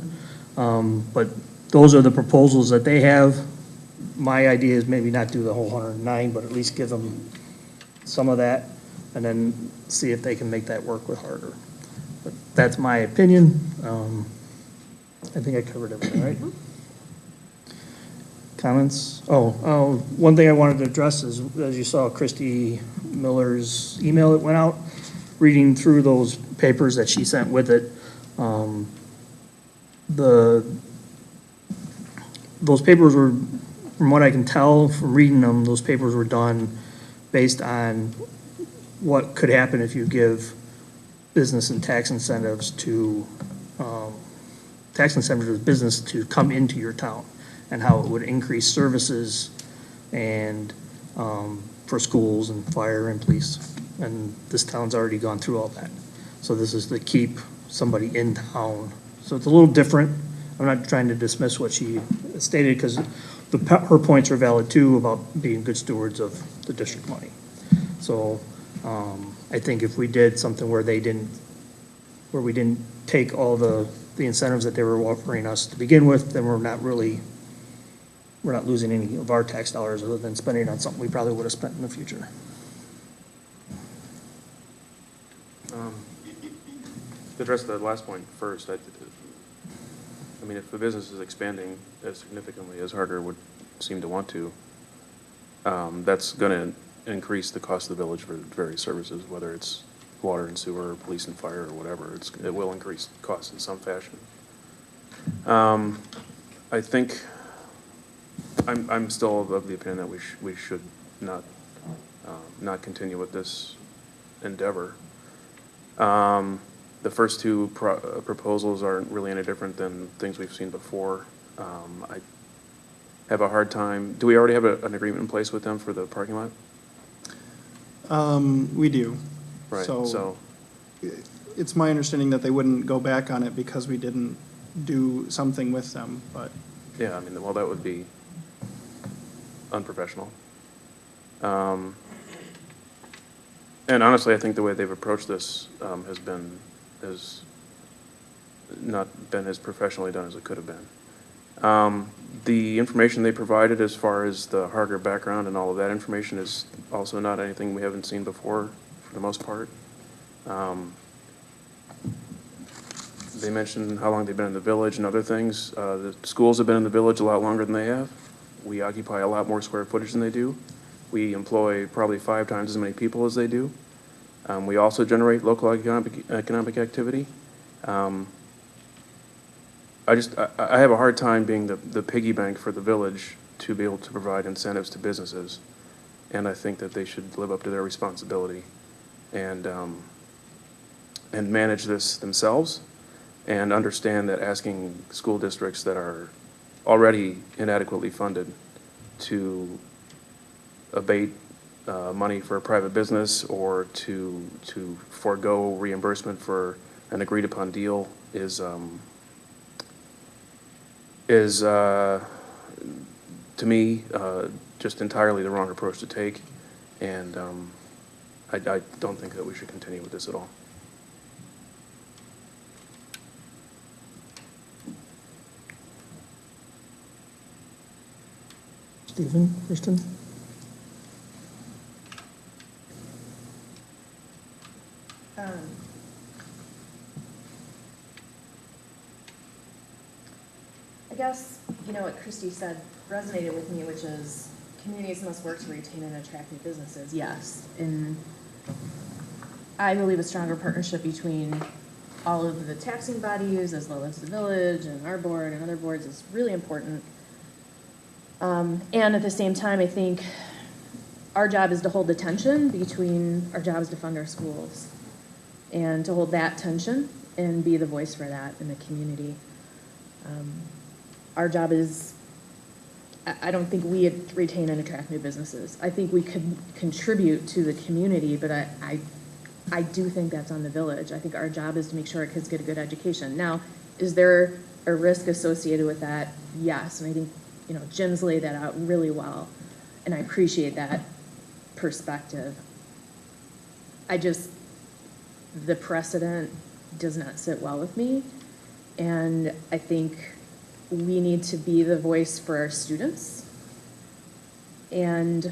But those are the proposals that they have. My idea is maybe not do the whole 109, but at least give them some of that, and then see if they can make that work with Harder. But that's my opinion. I think I covered everything, right? Comments? One thing I wanted to address is, as you saw Christy Miller's email that went out, reading through those papers that she sent with it, those papers were, from what I can tell from reading them, those papers were done based on what could happen if you give business and tax incentives to business to come into your town, and how it would increase services and for schools and fire and police. And this town's already gone through all that. So this is to keep somebody in town. So it's a little different. I'm not trying to dismiss what she stated, because her points are valid too about being good stewards of the district money. So I think if we did something where we didn't take all the incentives that they were offering us to begin with, then we're not losing any of our tax dollars other than spending on something we probably would have spent in the future.
To address the last point first, I mean, if the business is expanding as significantly as Harder would seem to want to, that's going to increase the cost of the village for various services, whether it's water and sewer, police and fire, or whatever. It will increase costs in some fashion. I think, I'm still of the opinion that we should not continue with this endeavor. The first two proposals aren't really any different than things we've seen before. I have a hard time, do we already have an agreement in place with them for the parking lot?
We do.
Right,
So
so,
it's my understanding that they wouldn't go back on it because we didn't do something with them, but
yeah, I mean, well, that would be unprofessional. And honestly, I think the way they've approached this has not been as professionally done as it could have been. The information they provided as far as the Harger background and all of that information is also not anything we haven't seen before, for the most part. They mentioned how long they've been in the village and other things. The schools have been in the village a lot longer than they have. We occupy a lot more square footage than they do. We employ probably 5 times as many people as they do. We also generate local economic activity. I have a hard time being the piggy bank for the village to be able to provide incentives to businesses. And I think that they should live up to their responsibility and manage this themselves, and understand that asking school districts that are already inadequately funded to abate money for a private business or to forego reimbursement for an agreed upon deal is to me just entirely the wrong approach to take, and I don't think that we should continue with this at all.
Stephen, Kristen?
I guess, what Christy said resonated with me, which is communities must work to retain and attract new businesses. Yes. And I believe a stronger partnership between all of the taxing bodies as well as the village and our board and other boards is really important. And at the same time, I think our job is to hold the tension between our jobs to fund our schools and to hold that tension and be the voice for that in the community. Our job is, I don't think we retain and attract new businesses. I think we could contribute to the community, but I do think that's on the village. I think our job is to make sure our kids get a good education. Now, is there a risk associated with that? Yes, and I think, Jim's laid that out really well, and I appreciate that perspective. The precedent does not sit well with me, and I think we need to be the voice for our students and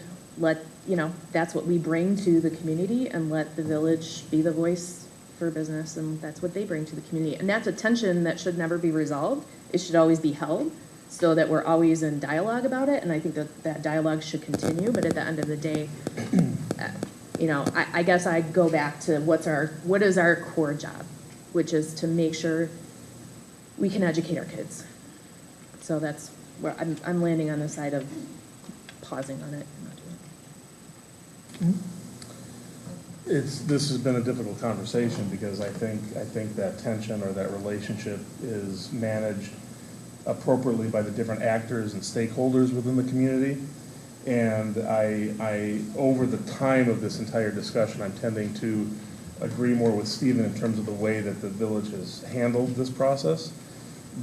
that's what we bring to the community, and let the village be the voice for business, and that's what they bring to the community. And that's a tension that should never be resolved. It should always be held so that we're always in dialogue about it, and I think that dialogue should continue, but at the end of the day, I guess I go back to what is our core job, which is to make sure we can educate our kids. So that's where I'm landing on the side of pausing on it and not doing it.
This has been a difficult conversation because I think that tension or that relationship is managed appropriately by the different actors and stakeholders within the community. And I over the time of this entire discussion, I'm tending to agree more with Stephen in terms of the way that the village has handled this process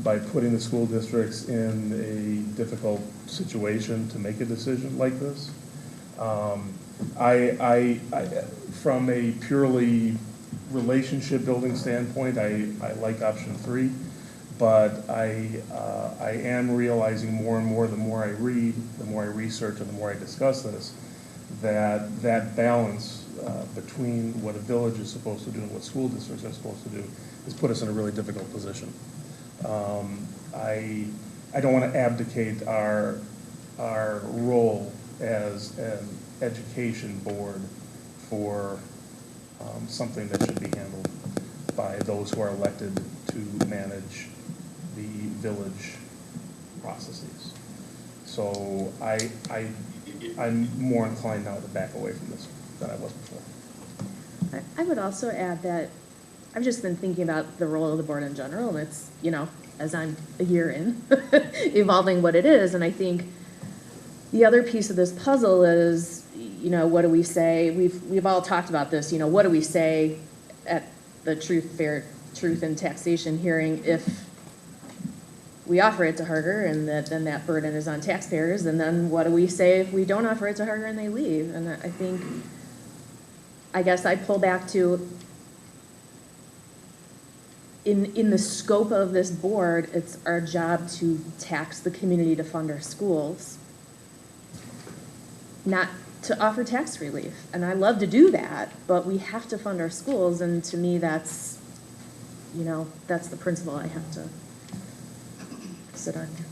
by putting the school districts in a difficult situation to make a decision like this. I from a purely relationship building standpoint, I like option 3, but I am realizing more and more the more I read, the more I research, and the more I discuss this, that balance between what a village is supposed to do and what school districts are supposed to do has put us in a really difficult position. I don't want to abdicate our role as education board for something that should be handled by those who are elected to manage the village processes. So I'm more inclined now to back away from this than I was before.
I would also add that I've just been thinking about the role of the board in general, and it's, as I'm a year in, evolving what it is, and I think the other piece of this puzzle is, what do we say? We've all talked about this, what do we say at the Truth and Taxation hearing if we offer it to Harger and then that burden is on taxpayers, and then what do we say if we don't offer it to Harger and they leave? And I guess I pull back to, in the scope of this board, it's our job to tax the community to fund our schools, not to offer tax relief. And I love to do that, but we have to fund our schools, and to me, that's the principle I have to sit on here.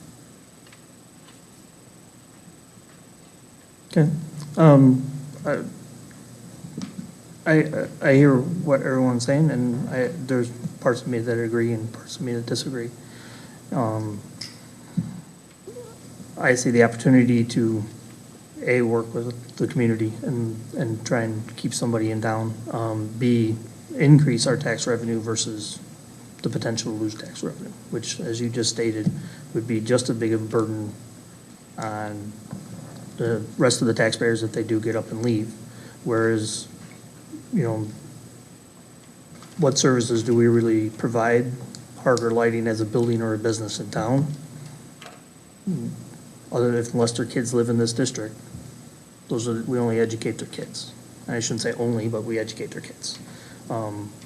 Okay. I hear what everyone's saying, and there's parts of me that agree and parts of me that disagree. I see the opportunity to, A, work with the community and try and keep somebody in town. B, increase our tax revenue versus the potential to lose tax revenue, which, as you just stated, would be just as big of a burden on the rest of the taxpayers if they do get up and leave. Whereas, what services do we really provide Harger Lighting as a building or a business in town? Unless their kids live in this district, we only educate their kids. I shouldn't say only, but we educate their kids.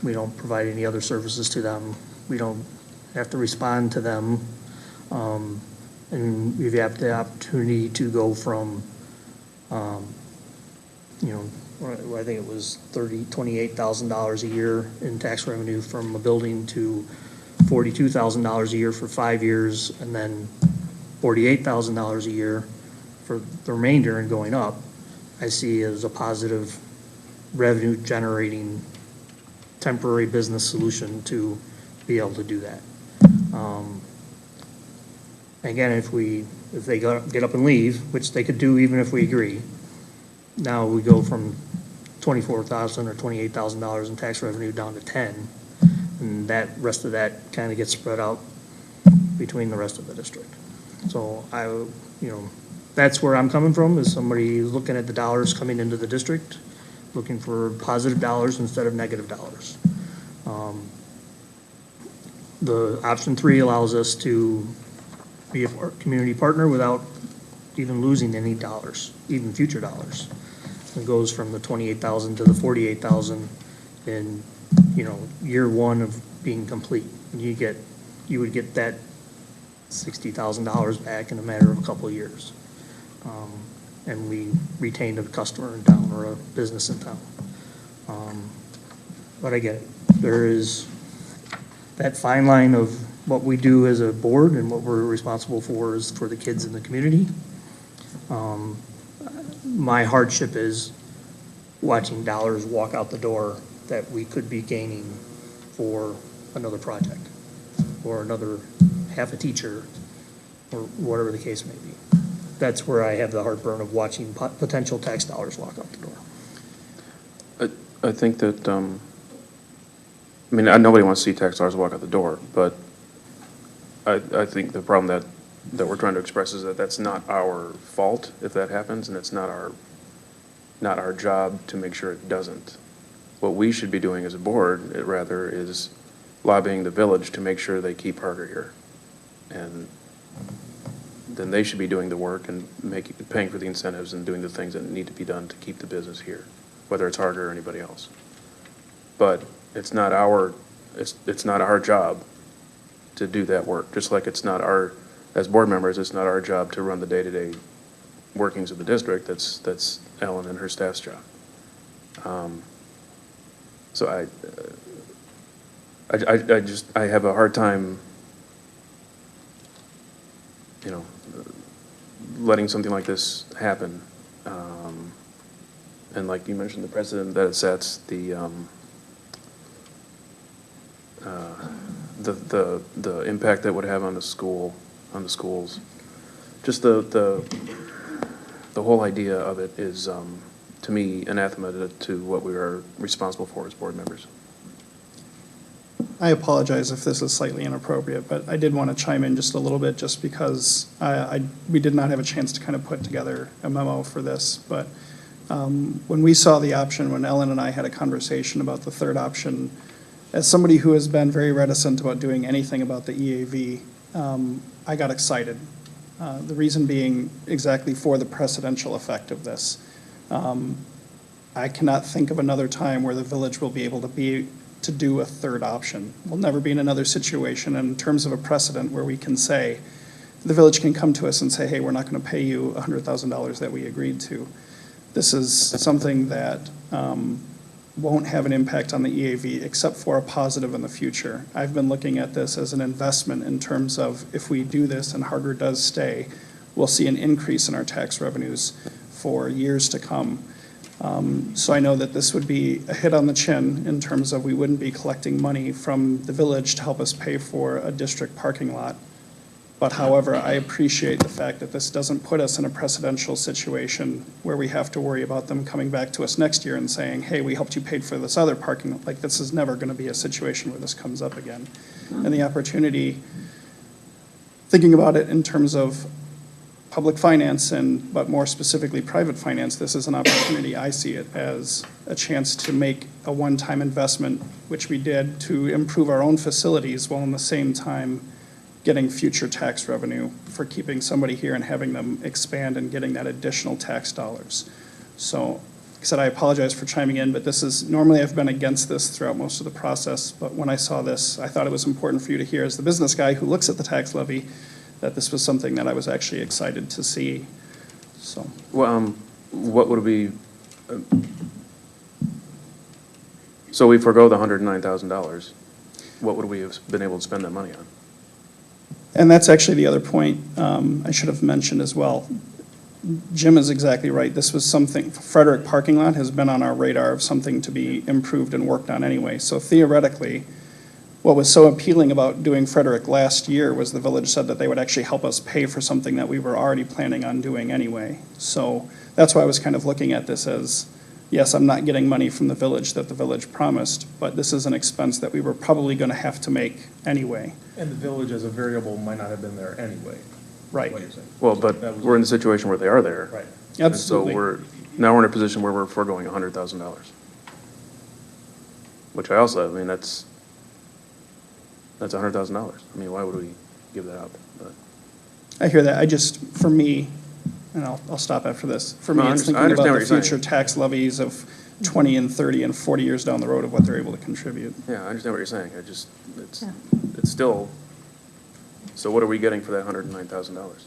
We don't provide any other services to them. We don't have to respond to them. And we've had the opportunity to go from, I think it was $28,000 a year in tax revenue from a building to $42,000 a year for 5 years, and then $48,000 a year for the remainder and going up. I see as a positive revenue generating temporary business solution to be able to do that. Again, if they get up and leave, which they could do even if we agree, now we go from $24,000 or $28,000 in tax revenue down to 10, and that rest of that kind of gets spread out between the rest of the district. So that's where I'm coming from, is somebody looking at the dollars coming into the district, looking for positive dollars instead of negative dollars. The option 3 allows us to be a community partner without even losing any dollars, even future dollars. It goes from the $28,000 to the $48,000 in, year one of being complete. You would get that $60,000 back in a matter of a couple of years. And we retained a customer in town or a business in town. But I get it. There is that fine line of what we do as a board and what we're responsible for is for the kids in the community. My hardship is watching dollars walk out the door that we could be gaining for another project or another half a teacher or whatever the case may be. That's where I have the heartburn of watching potential tax dollars walk out the door.
I think that, nobody wants to see tax dollars walk out the door, but I think the problem that we're trying to express is that that's not our fault if that happens, and it's not our job to make sure it doesn't. What we should be doing as a board, rather, is lobbying the village to make sure they keep Harger here. And then they should be doing the work and paying for the incentives and doing the things that need to be done to keep the business here, whether it's Harger or anybody else. But it's not our job to do that work, just like it's not as board members, it's not our job to run the day-to-day workings of the district. That's Ellen and her staff's job. So I have a hard time, letting something like this happen. and like you mentioned, the precedent that it sets, the impact that would have on the school, on the schools, just the whole idea of it is, to me, anathema to what we are responsible for as board members.
I apologize if this is slightly inappropriate, but I did want to chime in just a little bit, just because we did not have a chance to kind of put together a memo for this. But when we saw the option, when Ellen and I had a conversation about the third option, as somebody who has been very reticent about doing anything about the EAV, I got excited. The reason being exactly for the precedential effect of this. I cannot think of another time where the village will be able to do a third option. We'll never be in another situation in terms of a precedent where we can say, the village can come to us and say, hey, we're not going to pay you $100,000 that we agreed to. This is something that won't have an impact on the EAV except for a positive in the future. I've been looking at this as an investment in terms of if we do this and Harger does stay, we'll see an increase in our tax revenues for years to come. So I know that this would be a hit on the chin in terms of we wouldn't be collecting money from the village to help us pay for a district parking lot. But however, I appreciate the fact that this doesn't put us in a precedential situation where we have to worry about them coming back to us next year and saying, hey, we helped you pay for this other parking lot. Like, this is never going to be a situation where this comes up again. And the opportunity, thinking about it in terms of public finance but more specifically private finance, this is an opportunity. I see it as a chance to make a one-time investment, which we did, to improve our own facilities while in the same time getting future tax revenue for keeping somebody here and having them expand and getting that additional tax dollars. So, like I said, I apologize for chiming in, but this is, normally I've been against this throughout most of the process, but when I saw this, I thought it was important for you to hear as the business guy who looks at the tax levy, that this was something that I was actually excited to see, so.
Well, what would it be? So we forego the $109,000. What would we have been able to spend that money on?
And that's actually the other point I should have mentioned as well. Jim is exactly right. This was something, Frederick parking lot has been on our radar of something to be improved and worked on anyway. So theoretically, what was so appealing about doing Frederick last year was the village said that they would actually help us pay for something that we were already planning on doing anyway. So that's why I was kind of looking at this as, yes, I'm not getting money from the village that the village promised, but this is an expense that we were probably going to have to make anyway.
And the village as a variable might not have been there anyway.
Right.
What you're saying.
Well, but we're in the situation where they are there.
Right.
And
Absolutely.
so now we're in a position where we're foregoing $100,000. Which I also, I mean, that's $100,000. I mean, why would we give that up? But
I hear that. I just, for me, and I'll stop after this. For me,
No, I
it's
understand
thinking about
what
the
you're
future
saying.
tax levies of 20 and 30 and 40 years down the road of what they're able to contribute.
Yeah, I understand what you're saying. It's still, so what are we getting for that $109,000?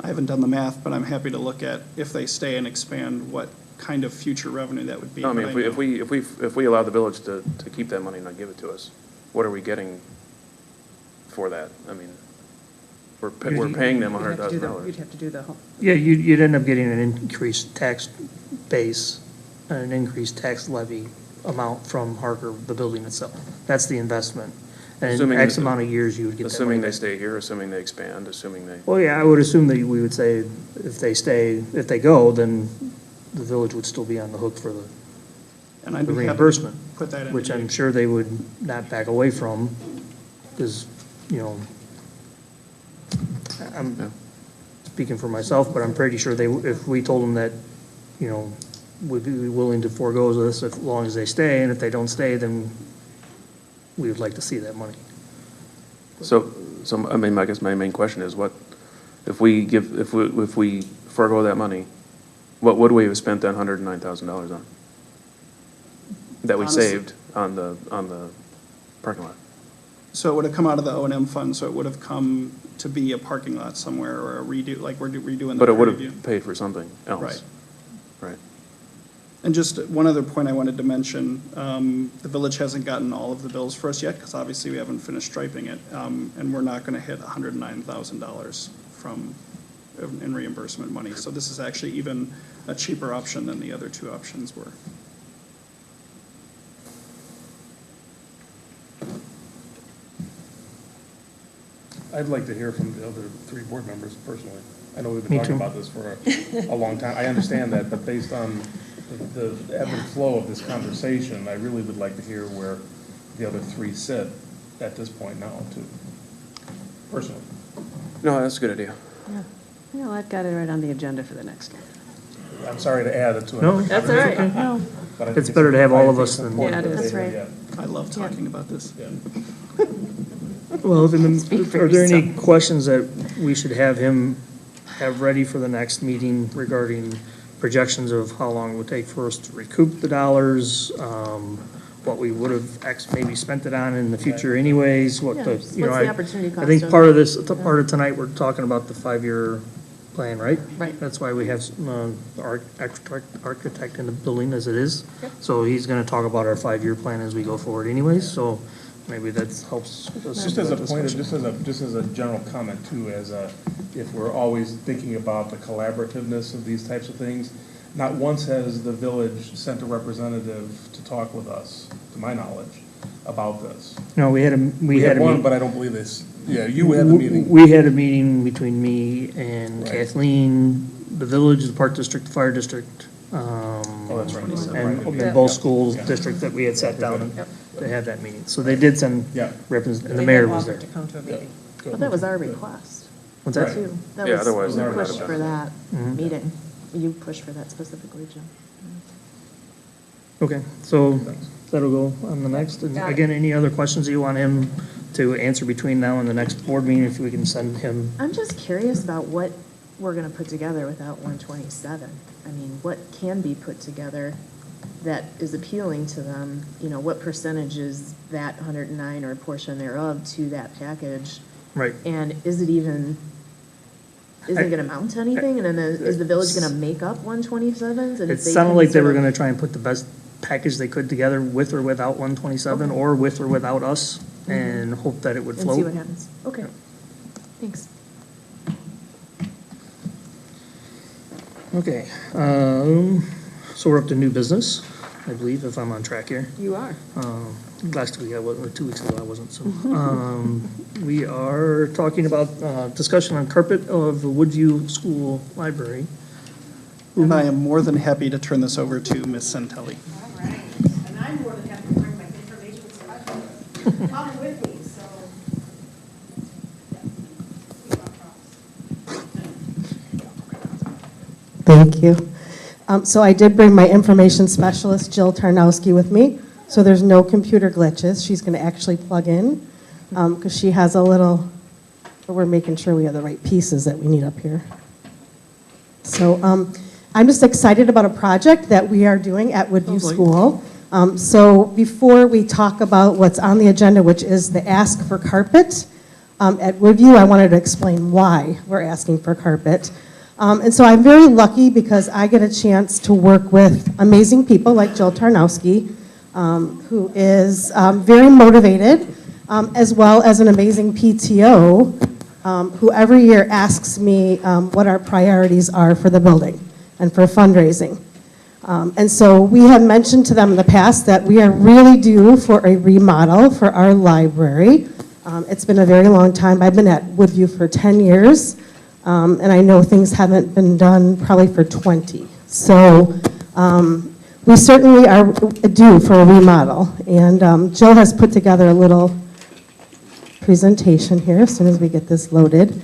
I haven't done the math, but I'm happy to look at, if they stay and expand, what kind of future revenue that would be.
No, I mean,
But
if we allow the village to keep that money and not give it to us, what are we getting for that? I mean, we're paying them
You'd have
$100,000.
to do the whole.
Yeah, you'd end up getting an increased tax base, an increased tax levy amount from Harker, the building itself. That's the investment. And in
Assuming
X
that-
amount of years, you would get that money
Assuming they
back.
stay here, assuming they expand, assuming they,
Well, yeah, I would assume that we would say if they go, then the village would still be on the hook for the
And I'd be happy to
reimbursement,
put that in.
which I'm sure they would not back away from, because, you know, I'm speaking for myself, but I'm pretty sure if we told them that, you know, we'd be willing to forego this as long as they stay, and if they don't stay, then we would like to see that money.
so, I mean, I guess my main question is what, if we forego that money, what would we have spent that $109,000 on? That we
Honestly-
saved on the parking lot?
So it would have come out of the O&M fund, so it would have come to be a parking lot somewhere or a redo, like we're redoing the.
But it would
Prairie View.
have paid for something else.
Right.
Right.
And just one other point I wanted to mention, the village hasn't gotten all of the bills for us yet, because obviously we haven't finished striping it, and we're not going to hit $109,000 in reimbursement money. So this is actually even a cheaper option than the other two options were.
I'd like to hear from the other three board members personally. I know we've
Me
been talking
too.
about this for a long time. I understand that, but based on the ebb and flow of this conversation, I really would like to hear where the other three sit at this point now, too, personally.
No, that's a good idea.
You know, I've got it right on the agenda for the next one.
I'm sorry to add it to
No,
another
that's
all right.
conversation,
No.
but I think
It's better to have all of us than-
important
Yeah, it
that
is.
they
That's
hear
I love talking about this.
Yeah.
Well,
Speak for
are there any
yourself.
questions that we should have him have ready for the next meeting regarding projections of how long it would take for us to recoup the dollars, what we would have maybe spent it on in the future anyways, what
Yeah,
the,
what's
you know,
the opportunity
I
cost
think
of
part
it?
of this, part of tonight, we're talking about the 5-year plan, right?
Right.
That's why we have our architect in the building as it is.
Yep.
So he's gonna talk about our 5-year plan as we go forward anyways, so maybe that helps us.
Just as a
with that
point,
discussion.
just as a general comment too, if we're always thinking about the collaborativeness of these types of things, not once has the village sent a representative to talk with us, to my knowledge, about this.
No, we had a
one,
meeting.
but I don't believe this, yeah, you had the meeting.
We had a meeting between me and
Right.
Kathleen, the village, the park district, the fire district,
Oh, that's right.
and
Right.
both schools,
Yeah.
district that we had sat down to have that meeting. So they did send
Yeah.
and the mayor was there.
Yeah.
Well, that was our request,
What's that?
too. That
Yeah,
was-
otherwise they
we
would not
pushed
have
for
done
that
Mhm.
meeting. You pushed for that specifically, Jim.
Okay, so that'll go on the next. And
Got it.
again, any other questions you want him to answer between now and the next board meeting, if we can send him?
I'm just curious about what we're gonna put together without 127. I mean, what can be put together that is appealing to them? You know, what percentage is that 109 or a portion thereof to that package?
Right.
And is it even, is it gonna amount to anything? And then is the village gonna make up 127s? And
It
if they
sounded
can
like they
sort
were
of-
gonna try and put the best package they could together with or without 127,
Okay.
or with or without us, and hope that it would
And
float.
see what happens. Okay, thanks.
Okay, so we're up to new business, I believe, if I'm on track here.
You are.
Last week I wasn't, or 2 weeks ago I wasn't, so. We are talking about discussion on carpet of the Woodview School Library.
And I am more than happy to turn this over to Ms. Santelli.
All right, and I'm more than happy to bring my information specialist. Come with me, so.
Thank you. So I did bring my information specialist, Jill Tarnowski, with me, so there's no computer glitches. She's going to actually plug in, because she has a little, but we're making sure we have the right pieces that we need up here. So I'm just excited about a project that we are doing at Woodview School. So before we talk about what's on the agenda, which is the ask for carpet, at Woodview, I wanted to explain why we're asking for carpet. And so I'm very lucky because I get a chance to work with amazing people like Jill Tarnowski, who is very motivated, as well as an amazing PTO, who every year asks me what our priorities are for the building and for fundraising. And so we had mentioned to them in the past that we are really due for a remodel for our library. It's been a very long time. I've been at Woodview for 10 years. And I know things haven't been done probably for 20. So we certainly are due for a remodel. And Jill has put together a little presentation here as soon as we get this loaded.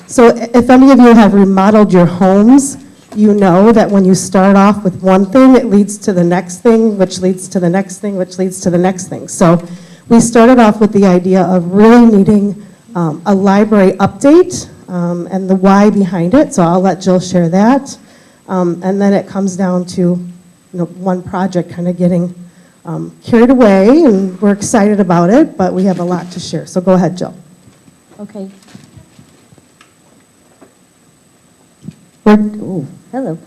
So if any of you have remodeled your homes, you know that when you start off with one thing, it leads to the next thing, which leads to the next thing, which leads to the next thing. So we started off with the idea of really needing a library update, and the why behind it, so I'll let Jill share that. And then it comes down to, one project kind of getting carried away, and we're excited about it, but we have a lot to share. So go ahead, Jill.
Okay. Hello.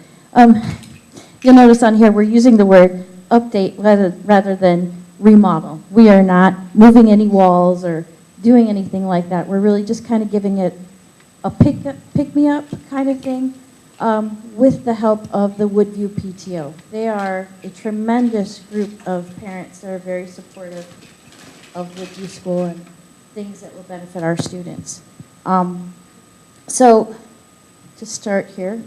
You'll notice on here, we're using the word update rather than remodel. We are not moving any walls or doing anything like that. We're really just kind of giving it a pick-me-up kind of thing. with the help of the Woodview PTO. They are a tremendous group of parents that are very supportive of Woodview School and things that will benefit our students. So to start here,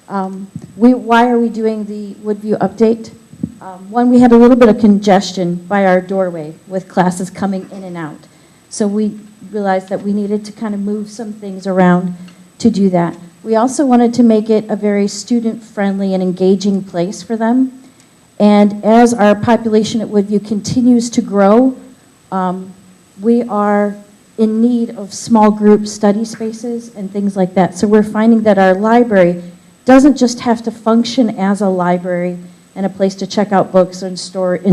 why are we doing the Woodview update? One, we had a little bit of congestion by our doorway with classes coming in and out. So we realized that we needed to kind of move some things around to do that. We also wanted to make it a very student-friendly and engaging place for them. And as our population at Woodview continues to grow, we are in need of small group study spaces and things like that. So we're finding that our library doesn't just have to function as a library and a place to check out books and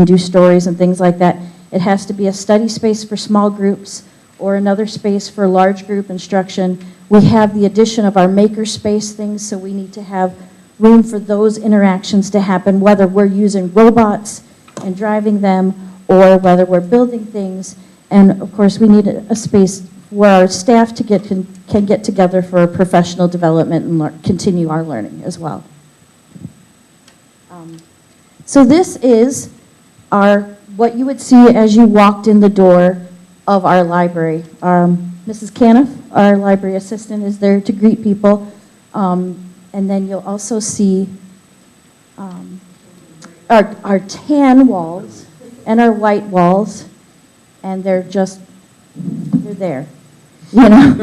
do stories and things like that. It has to be a study space for small groups or another space for large group instruction. We have the addition of our makerspace things, so we need to have room for those interactions to happen, whether we're using robots and driving them or whether we're building things. And of course, we need a space where our staff can get together for professional development and continue our learning as well. So this is what you would see as you walked in the door of our library. Mrs. Caniff, our library assistant, is there to greet people. And then you'll also see our tan walls and our white walls, and they're there. You know,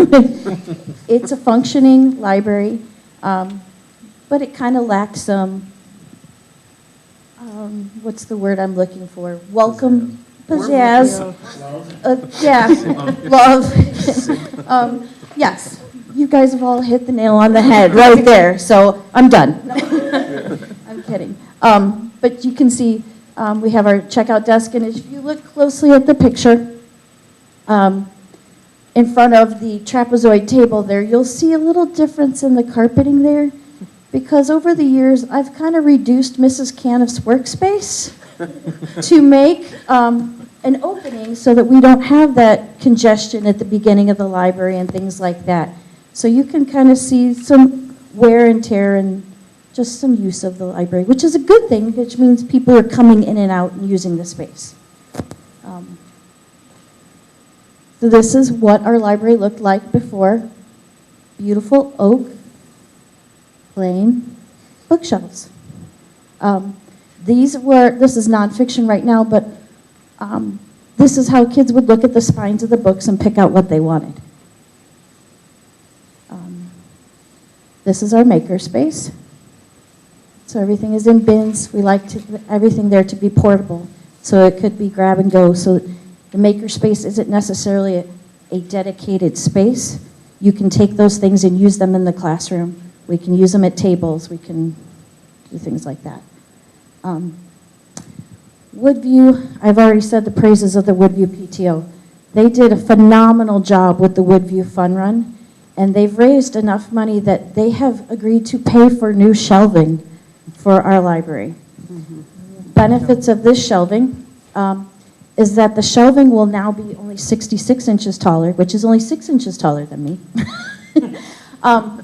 it's a functioning library, but it kind of lacks some, what's the word I'm looking for? Welcome, pizzazz. Yeah, love. Yes, you guys have all hit the nail on the head right there, so I'm done. I'm kidding. But you can see we have our checkout desk, and if you look closely at the picture, in front of the trapezoid table there, you'll see a little difference in the carpeting there, because over the years, I've kind of reduced Mrs. Caniff's workspace to make an opening so that we don't have that congestion at the beginning of the library and things like that. So you can kind of see some wear and tear and just some use of the library, which is a good thing, which means people are coming in and out and using the space. So this is what our library looked like before. Beautiful oak, plain bookshelves. This is nonfiction right now, but this is how kids would look at the spines of the books and pick out what they wanted. This is our maker space. So everything is in bins. We like everything there to be portable, so it could be grab and go. So the maker space isn't necessarily a dedicated space. You can take those things and use them in the classroom. We can use them at tables. We can do things like that. Woodview, I've already said the praises of the Woodview PTO. They did a phenomenal job with the Woodview Fun Run, and they've raised enough money that they have agreed to pay for new shelving for our library. Benefits of this shelving is that the shelving will now be only 66 inches taller, which is only 6 inches taller than me.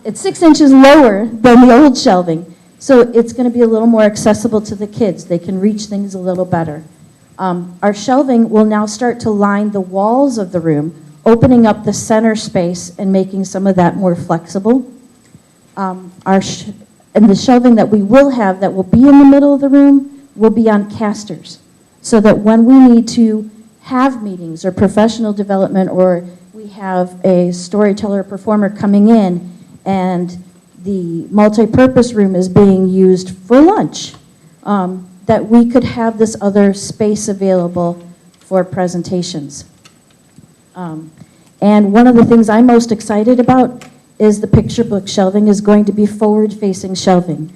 It's 6 inches lower than the old shelving. So it's going to be a little more accessible to the kids. They can reach things a little better. Our shelving will now start to line the walls of the room, opening up the center space and making some of that more flexible. And the shelving that we will have that will be in the middle of the room will be on casters, so that when we need to have meetings or professional development, or we have a storyteller performer coming in and the multi-purpose room is being used for lunch, that we could have this other space available for presentations. And one of the things I'm most excited about is the picture book shelving is going to be forward-facing shelving.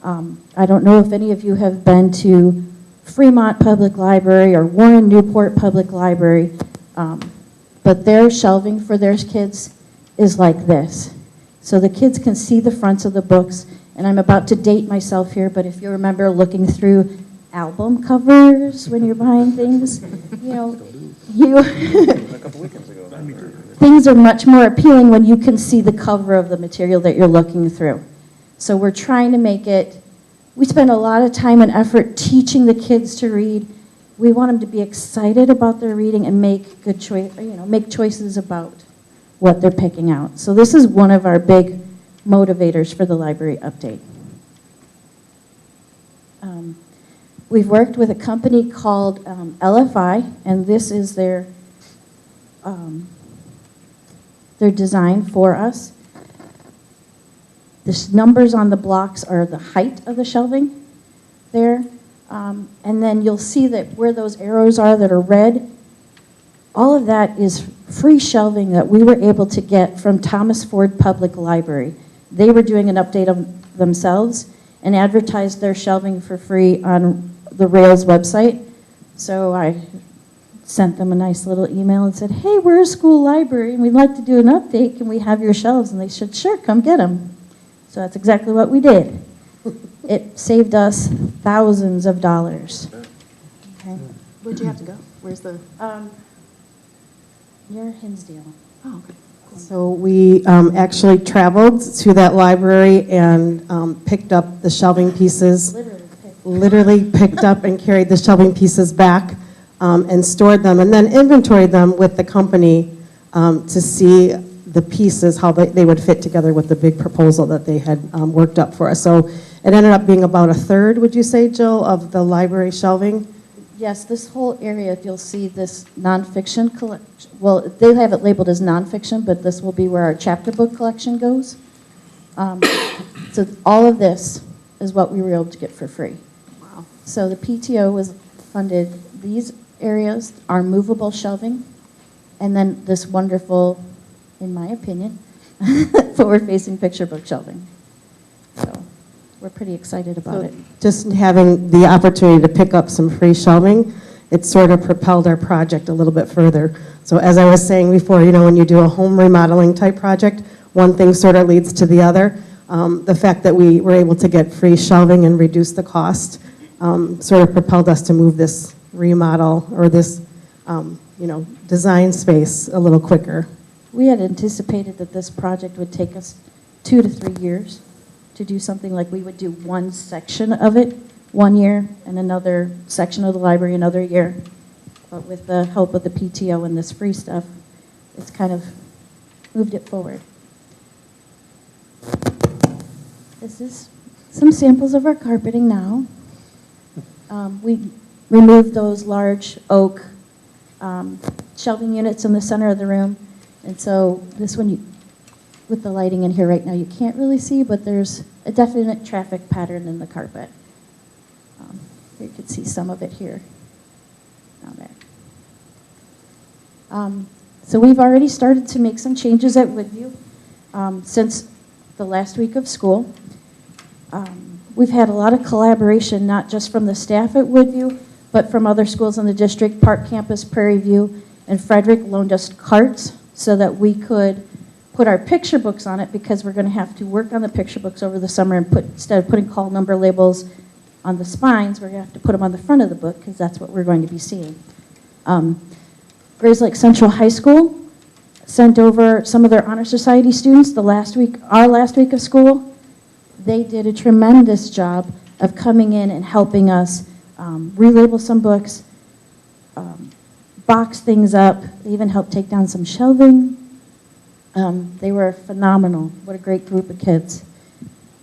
I don't know if any of you have been to Fremont Public Library or Warren Newport Public Library, but their shelving for their kids is like this. So the kids can see the fronts of the books, and I'm about to date myself here, but if you remember looking through album covers when you're buying things, you know,
couple weekends ago.
Things are much more appealing when you can see the cover of the material that you're looking through. So we're trying to make it, we spend a lot of time and effort teaching the kids to read. We want them to be excited about their reading and make good make choices about what they're picking out. So this is one of our big motivators for the library update. We've worked with a company called LFI, and this is their design for us. The numbers on the blocks are the height of the shelving there. And then you'll see that where those arrows are that are red, all of that is free shelving that we were able to get from Thomas Ford Public Library. They were doing an update of themselves and advertised their shelving for free on the Rails website. So I sent them a nice little email and said, hey, we're a school library and we'd like to do an update. Can we have your shelves? And they said, sure, come get them. So that's exactly what we did. It saved us thousands of dollars. Okay.
Where'd you have to go? Where's the?
Near Hinsdale.
Oh, okay. So we actually traveled to that library and picked up the shelving pieces. Literally picked up and carried the shelving pieces back and stored them, and then inventoried them with the company to see the pieces, how they would fit together with the big proposal that they had worked up for us. So it ended up being about a third, would you say, Jill, of the library shelving?
Yes, this whole area, if you'll see this nonfiction collection, well, they have it labeled as nonfiction, but this will be where our chapter book collection goes. So all of this is what we were able to get for free.
Wow.
So the PTO was funded these areas, our movable shelving, and then this wonderful, in my opinion, forward-facing picture book shelving. So we're pretty excited about it.
Just having the opportunity to pick up some free shelving, it sort of propelled our project a little bit further. So as I was saying before, when you do a home remodeling type project, one thing sort of leads to the other. The fact that we were able to get free shelving and reduce the cost sort of propelled us to move this remodel or this, design space a little quicker.
We had anticipated that this project would take us 2 to 3 years to do something like we would do one section of it 1 year and another section of the library another year. But with the help of the PTO and this free stuff, it's kind of moved it forward. This is some samples of our carpeting now. We removed those large oak shelving units in the center of the room. And so this one, with the lighting in here right now, you can't really see, but there's a definite traffic pattern in the carpet. You can see some of it here, down there. So we've already started to make some changes at Woodview since the last week of school. We've had a lot of collaboration, not just from the staff at Woodview, but from other schools in the district. Park Campus, Prairie View, and Frederick loaned us carts so that we could put our picture books on it, because we're going to have to work on the picture books over the summer and instead of putting call number labels on the spines, we're going to have to put them on the front of the book, because that's what we're going to be seeing. Grays Lake Central High School sent over some of their Honor Society students our last week of school. They did a tremendous job of coming in and helping us relabel some books, box things up. They even helped take down some shelving. They were phenomenal. What a great group of kids.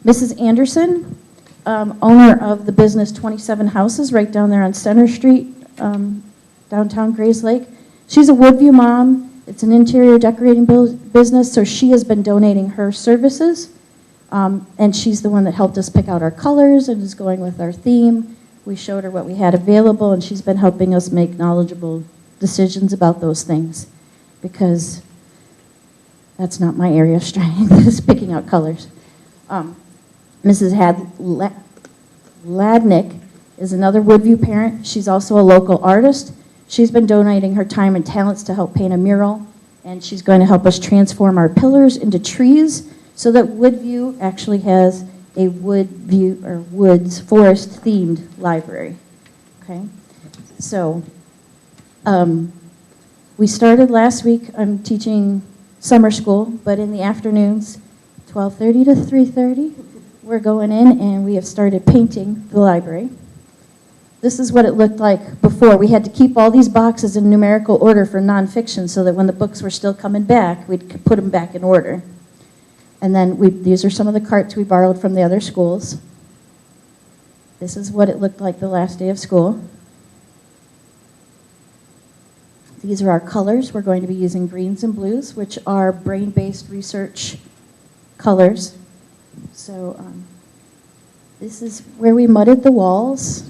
Mrs. Anderson, owner of the business 27 Houses right down there on Center Street, downtown Grays Lake. She's a Woodview mom. It's an interior decorating business, so she has been donating her services. And she's the one that helped us pick out our colors and is going with our theme. We showed her what we had available, and she's been helping us make knowledgeable decisions about those things, because that's not my area of strength, is picking out colors. Mrs. Ladnick is another Woodview parent. She's also a local artist. She's been donating her time and talents to help paint a mural, and she's going to help us transform our pillars into trees so that Woodview actually has a woods forest themed library. Okay, so We started last week, I'm teaching summer school, but in the afternoons, 12:30 to 3:30, we're going in and we have started painting the library. This is what it looked like before. We had to keep all these boxes in numerical order for nonfiction so that when the books were still coming back, we'd put them back in order. And then these are some of the carts we borrowed from the other schools. This is what it looked like the last day of school. These are our colors. We're going to be using greens and blues, which are brain-based research colors. So this is where we mudded the walls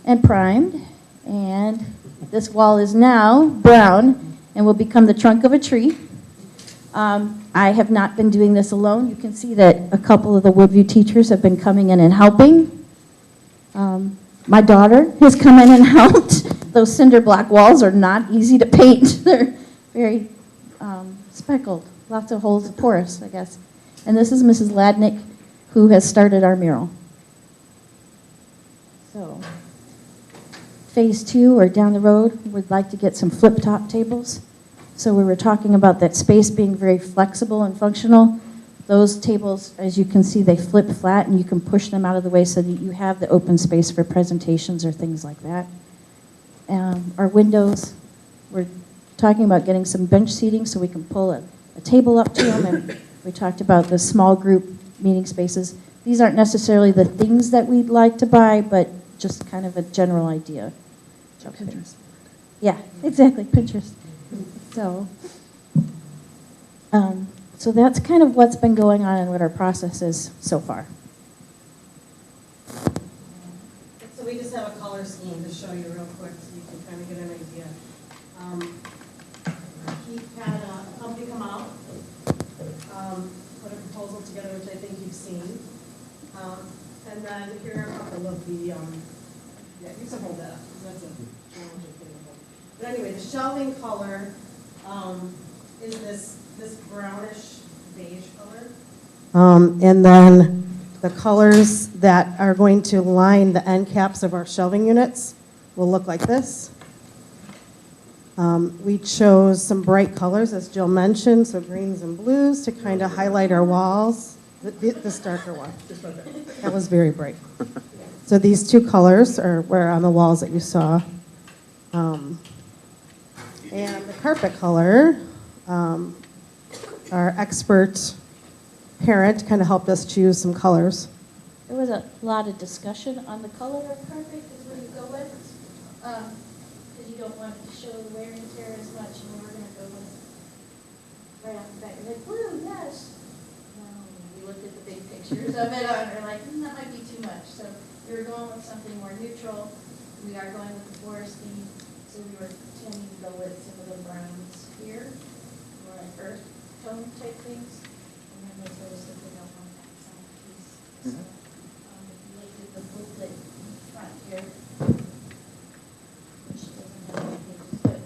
and primed. And this wall is now brown and will become the trunk of a tree. I have not been doing this alone. You can see that a couple of the Woodview teachers have been coming in and helping. My daughter has come in and helped. Those cinder block walls are not easy to paint. They're very speckled, lots of holes, porous, I guess. And this is Mrs. Ladnick, who has started our mural. So, phase 2, or down the road, would like to get some flip-top tables. So we were talking about that space being very flexible and functional. Those tables, as you can see, they flip flat, and you can push them out of the way so that you have the open space for presentations or things like that. Our windows, we're talking about getting some bench seating so we can pull a table up to them, and we talked about the small group meeting spaces. These aren't necessarily the things that we'd like to buy, but just kind of a general idea. Pinterest. Yeah, exactly, Pinterest. So, so that's kind of what's been going on and what our process is so far.
So we just have a color scheme to show you real quick so you can kind of get an idea. Keith had a company come out, put a proposal together, which I think you've seen. And then here are a couple of the, yeah, you can hold that up, 'cause that's a challenging thing to hold. But anyway, the shelving color is this brownish beige color. And then the colors that are going to line the end caps of our shelving units will look like this. We chose some bright colors, as Jill mentioned, so greens and blues to kind of highlight our walls. This darker one. That was very bright. So these two colors were on the walls that you saw. And the carpet color, our expert parent kind of helped us choose some colors.
There was a lot of discussion on the color of carpet is where you go with, because you don't want to show the wear and tear as much, and we're going to go with right off the bat. You're like, blue, yes. Well, we looked at the big pictures of it, and we're like, that might be too much. So we were going with something more neutral. We are going with the forest theme, so we were tending to go with some of the browns here, more like earth tone type things, and then there's sort of something else on that side piece. So, if you look at the booklet front here, which doesn't have any pages, but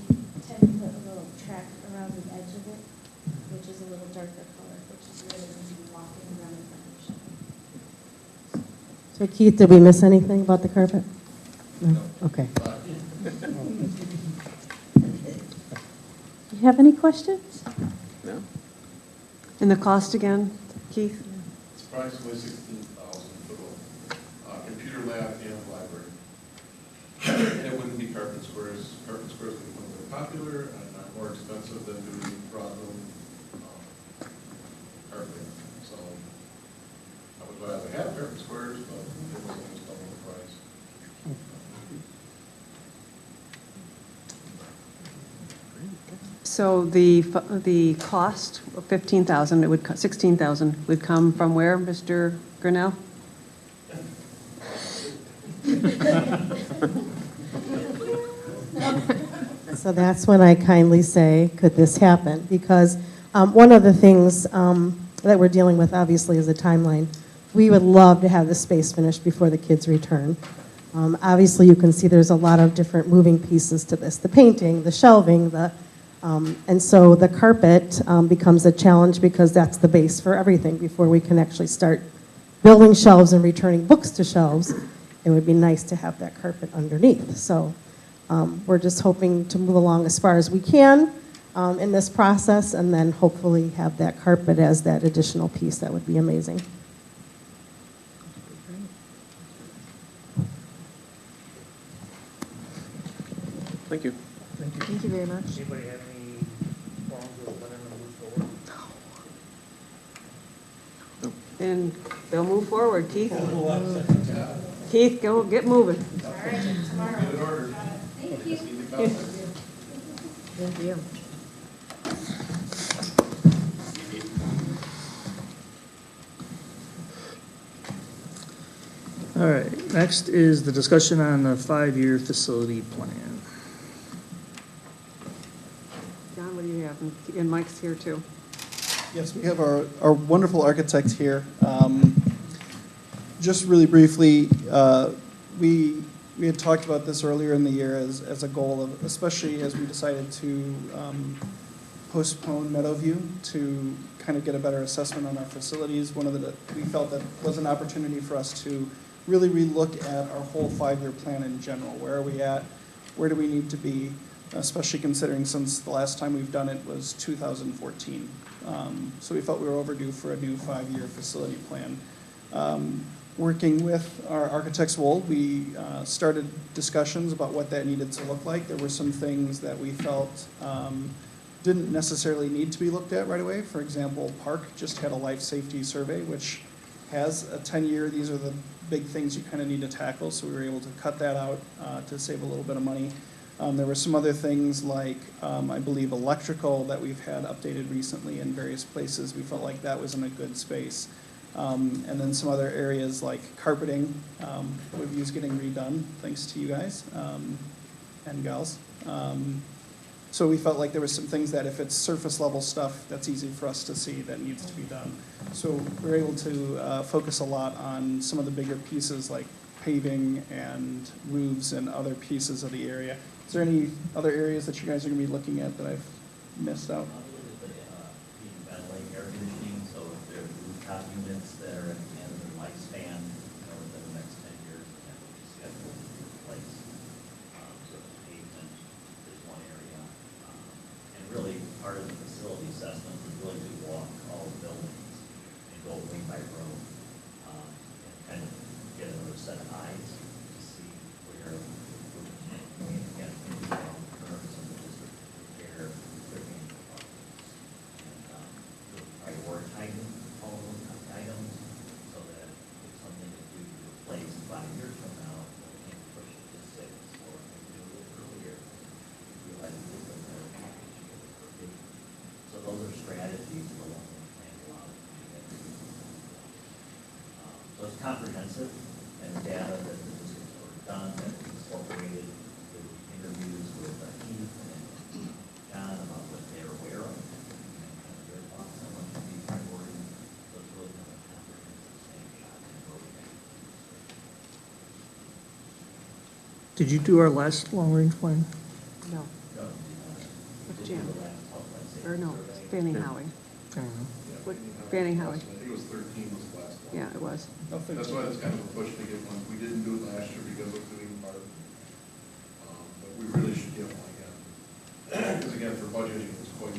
we tend to put a little track around the edge of it, which is a little darker color, which is really going to be walking around the front of the shelf.
So Keith, did we miss anything about the carpet? No? Okay.
Do you have any questions?
No?
And the cost again, Keith?
It's approximately $16,000 for the computer lab and library. And it wouldn't be carpet squares. Carpet squares would become very popular and not more expensive than doing broadroom carpeting. So I would rather have carpet squares, but it was almost double the price.
So the cost of $15,000, 16,000 would come from where, Mr. Grinnell?
So that's when I kindly say, could this happen? Because one of the things that we're dealing with, obviously, is the timeline. We would love to have the space finished before the kids return. Obviously, you can see there's a lot of different moving pieces to this. The painting, the shelving, and so the carpet becomes a challenge because that's the base for everything before we can actually start building shelves and returning books to shelves. It would be nice to have that carpet underneath. So We're just hoping to move along as far as we can in this process, and then hopefully have that carpet as that additional piece. That would be amazing.
Thank you.
Thank you.
Thank you very much.
Anybody have any problems with letting them move forward?
And they'll move forward, Keith. Keith, go, get moving.
Thank you.
All right, next is the discussion on the 5-year facility plan.
John, what do you have? And Mike's here too.
Yes, we have our wonderful architect here. Just really briefly, we had talked about this earlier in the year as a goal of, especially as we decided to postpone Meadowview to kind of get a better assessment on our facilities. One of the, we felt that was an opportunity for us to really relook at our whole 5-year plan in general. Where are we at? Where do we need to be? Especially considering since the last time we've done it was 2014. So we felt we were overdue for a new 5-year facility plan. Working with our architects Wold, we started discussions about what that needed to look like. There were some things that we felt didn't necessarily need to be looked at right away. For example, Park just had a life safety survey, which has a 10-year, these are the big things you kind of need to tackle, so we were able to cut that out to save a little bit of money. There were some other things like, I believe, electrical that we've had updated recently in various places. We felt like that was in a good space. And then some other areas like carpeting, Woodview's getting redone, thanks to you guys and gals. So we felt like there was some things that if it's surface level stuff, that's easy for us to see that needs to be done. So we're able to focus a lot on some of the bigger pieces like paving and roofs and other pieces of the area. Is there any other areas that you guys are going to be looking at that I've missed out?
Ventilating, air conditioning, so if there are rooftop units that are at the end of their lifespan, within the next 10 years, that will be scheduled to replace. So the pavement is one area. And really, part of the facility assessment is really to walk all the buildings and go room by room, and kind of get another set of eyes to see where we can get current some of the district repair, equipment, prioritizing all of those items so that if something is due to be replaced 5 years from now, we can't push it to 6 or maybe do it earlier. We like to put them there package for big. So those are strategies for long-term plan a lot of so it's comprehensive and the data that the districts are done that we incorporated with interviews with Keith and John about what they're aware of. Their thoughts on what should be priority, so it's really kind of a comprehensive snapshot and roadmap.
Did you do our last long-range plan?
No.
No,
With
did
Jim.
the last health and safety
Or no,
survey.
Fanning Howie.
I don't know.
What, Fanning Howie.
I think it was 13 was the last one.
Yeah, it was.
That's why it's kind of a push to get one. We didn't do it last year because of doing part. But we really should get one again. Because again, for budgeting, it's quite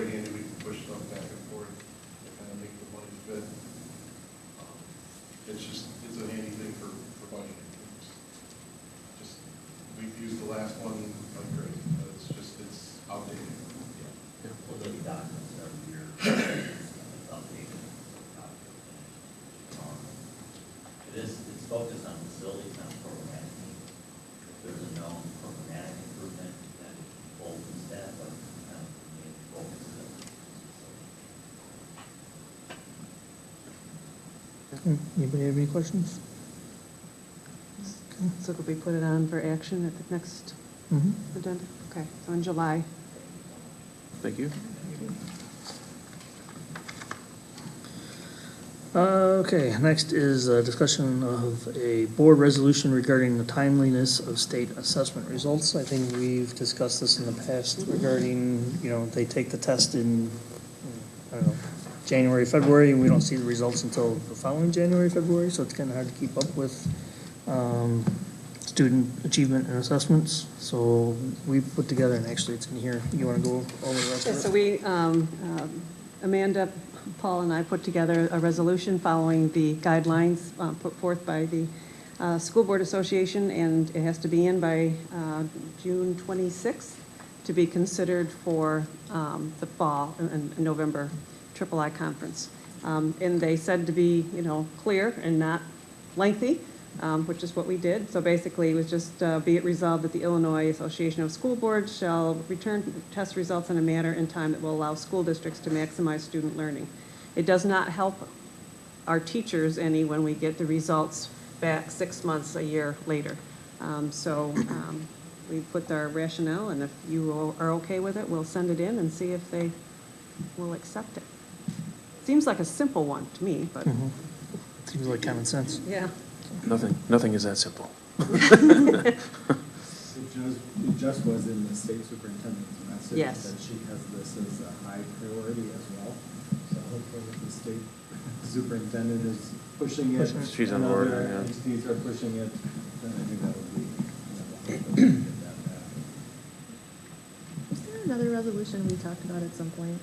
handy. We can push stuff back and forth to kind of make the money fit. It's a handy thing for budgeting. We've used the last one like crazy, but it's outdated.
Yeah. We'll do documents every year. It's updated. It's focused on facilities, not programmatic needs. If there's a known programmatic improvement, that would be bold instead, but kind of main focus of the facility.
Anybody have any questions?
So could we put it on for action at the next
Mm-hmm.
agenda? Okay, so in July.
Thank you.
Okay, next is a discussion of a board resolution regarding the timeliness of state assessment results. I think we've discussed this in the past regarding, they take the test in, I don't know, January, February, and we don't see the results until the following January, February, so it's kind of hard to keep up with student achievement and assessments. So we put together, and actually it's in here, you want to go over the rest
Yeah,
of
so
it?
we, Amanda, Paul, and I put together a resolution following the guidelines put forth by the School Board Association, and it has to be in by June 26th to be considered for the fall and November III conference. And they said to be, clear and not lengthy, which is what we did. So basically, it was just be it resolved that the Illinois Association of School Boards shall return test results in a manner and time that will allow school districts to maximize student learning. It does not help our teachers any when we get the results back 6 months, a year later. We put our rationale, and if you are okay with it, we'll send it in and see if they will accept it. Seems like a simple one to me, but,
Seems like common sense.
yeah.
Nothing is that simple.
It just was in the state superintendent's message
Yes.
that she has this as a high priority as well. So hopefully if the state superintendent is pushing it.
She's on
and
board,
other
yeah.
entities are pushing it, then I think that would be, hopefully we can get that back.
Was there another resolution we talked about at some point?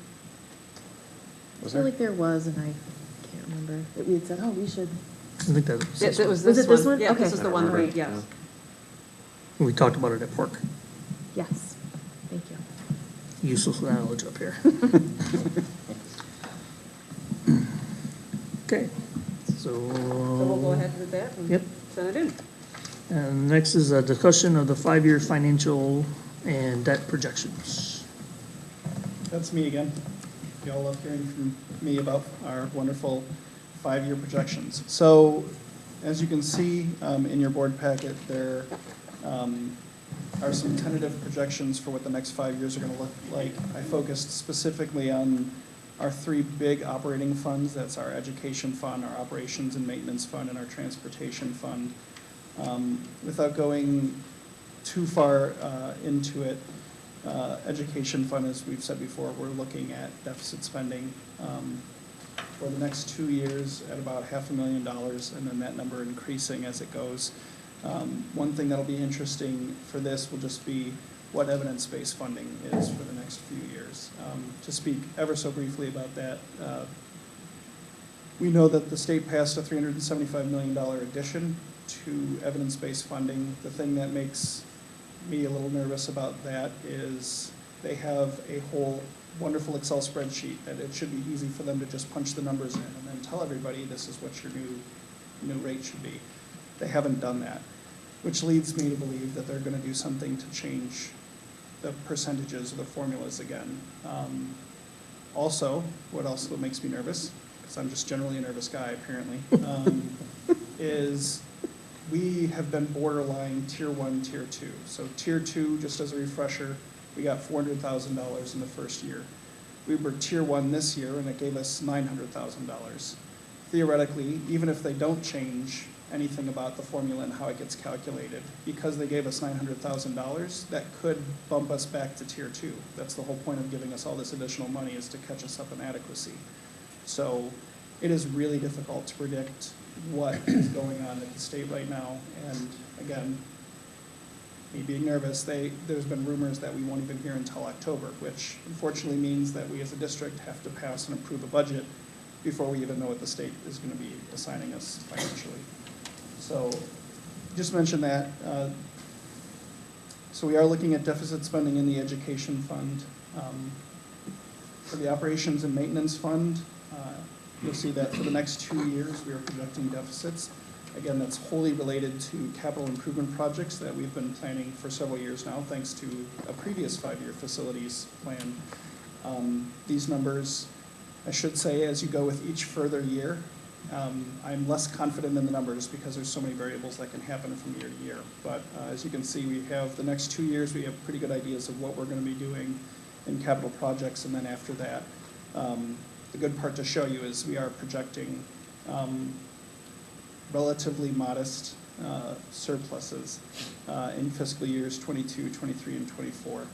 I
Was
feel
there?
like there was, and I can't remember. That we had said, oh, we should.
I think that
It was
Was it this one?
Yeah,
Okay.
this is the one,
Right.
yes.
we talked about it at Park.
Yes, thank you.
Useless knowledge up here. Okay,
So we'll go ahead with that
Yep.
and send it in.
And next is a discussion of the 5-year financial and debt projections.
That's me again. Y'all love hearing from me about our wonderful 5-year projections. So, as you can see in your board packet, there are some tentative projections for what the next 5 years are going to look like. I focused specifically on our 3 big operating funds. That's our education fund, our operations and maintenance fund, and our transportation fund. Without going too far into it, education fund, as we've said before, we're looking at deficit spending for the next 2 years at about $500,000, and then that number increasing as it goes. One thing that'll be interesting for this will just be what evidence-based funding is for the next few years. To speak ever so briefly about that, we know that the state passed a $375 million addition to evidence-based funding. The thing that makes me a little nervous about that is they have a whole wonderful Excel spreadsheet that it should be easy for them to just punch the numbers in and then tell everybody this is what your new rate should be. They haven't done that, which leads me to believe that they're going to do something to change the percentages or the formulas again. Also, what also makes me nervous, because I'm just generally a nervous guy apparently, is we have been borderline tier 1, tier 2. So tier 2, just as a refresher, we got $400,000 in the first year. We were tier 1 this year, and it gave us $900,000. Theoretically, even if they don't change anything about the formula and how it gets calculated, because they gave us $900,000, that could bump us back to tier 2. That's the whole point of giving us all this additional money, is to catch us up in adequacy. So it is really difficult to predict what is going on at the state right now. And again, me being nervous, there's been rumors that we won't even hear until October, which unfortunately means that we as a district have to pass and approve a budget before we even know what the state is going to be assigning us financially. So just mention that. So we are looking at deficit spending in the education fund. For the operations and maintenance fund, you'll see that for the next 2 years, we are projecting deficits. Again, that's wholly related to capital improvement projects that we've been planning for several years now, thanks to a previous 5-year facilities plan. These numbers, I should say, as you go with each further year, I'm less confident in the numbers because there's so many variables that can happen from year to year. But as you can see, we have the next 2 years, we have pretty good ideas of what we're going to be doing in capital projects, and then after that, the good part to show you is we are projecting relatively modest surpluses in fiscal years 22, 23, and 24.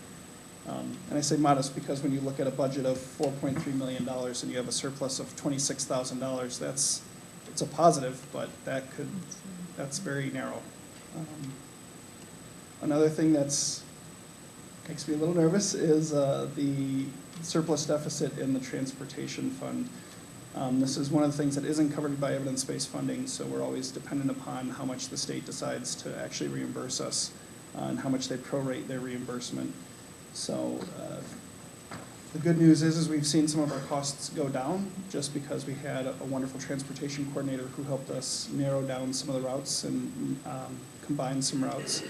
And I say modest because when you look at a budget of $4.3 million and you have a surplus of $26,000, it's a positive, but that's very narrow. Another thing that's, makes me a little nervous is the surplus deficit in the transportation fund. This is one of the things that isn't covered by evidence-based funding, so we're always dependent upon how much the state decides to actually reimburse us and how much they prorate their reimbursement. So the good news is we've seen some of our costs go down just because we had a wonderful transportation coordinator who helped us narrow down some of the routes and combine some routes.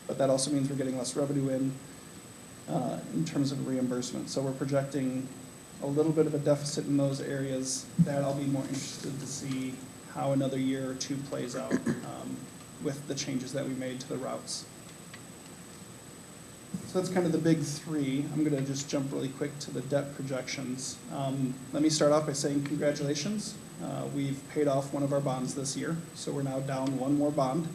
But that also means we're getting less revenue in terms of reimbursement. So we're projecting a little bit of a deficit in those areas. That I'll be more interested to see how another year or two plays out with the changes that we made to the routes. So that's kind of the big three. I'm going to just jump really quick to the debt projections. Let me start off by saying congratulations. We've paid off one of our bonds this year, so we're now down one more bond.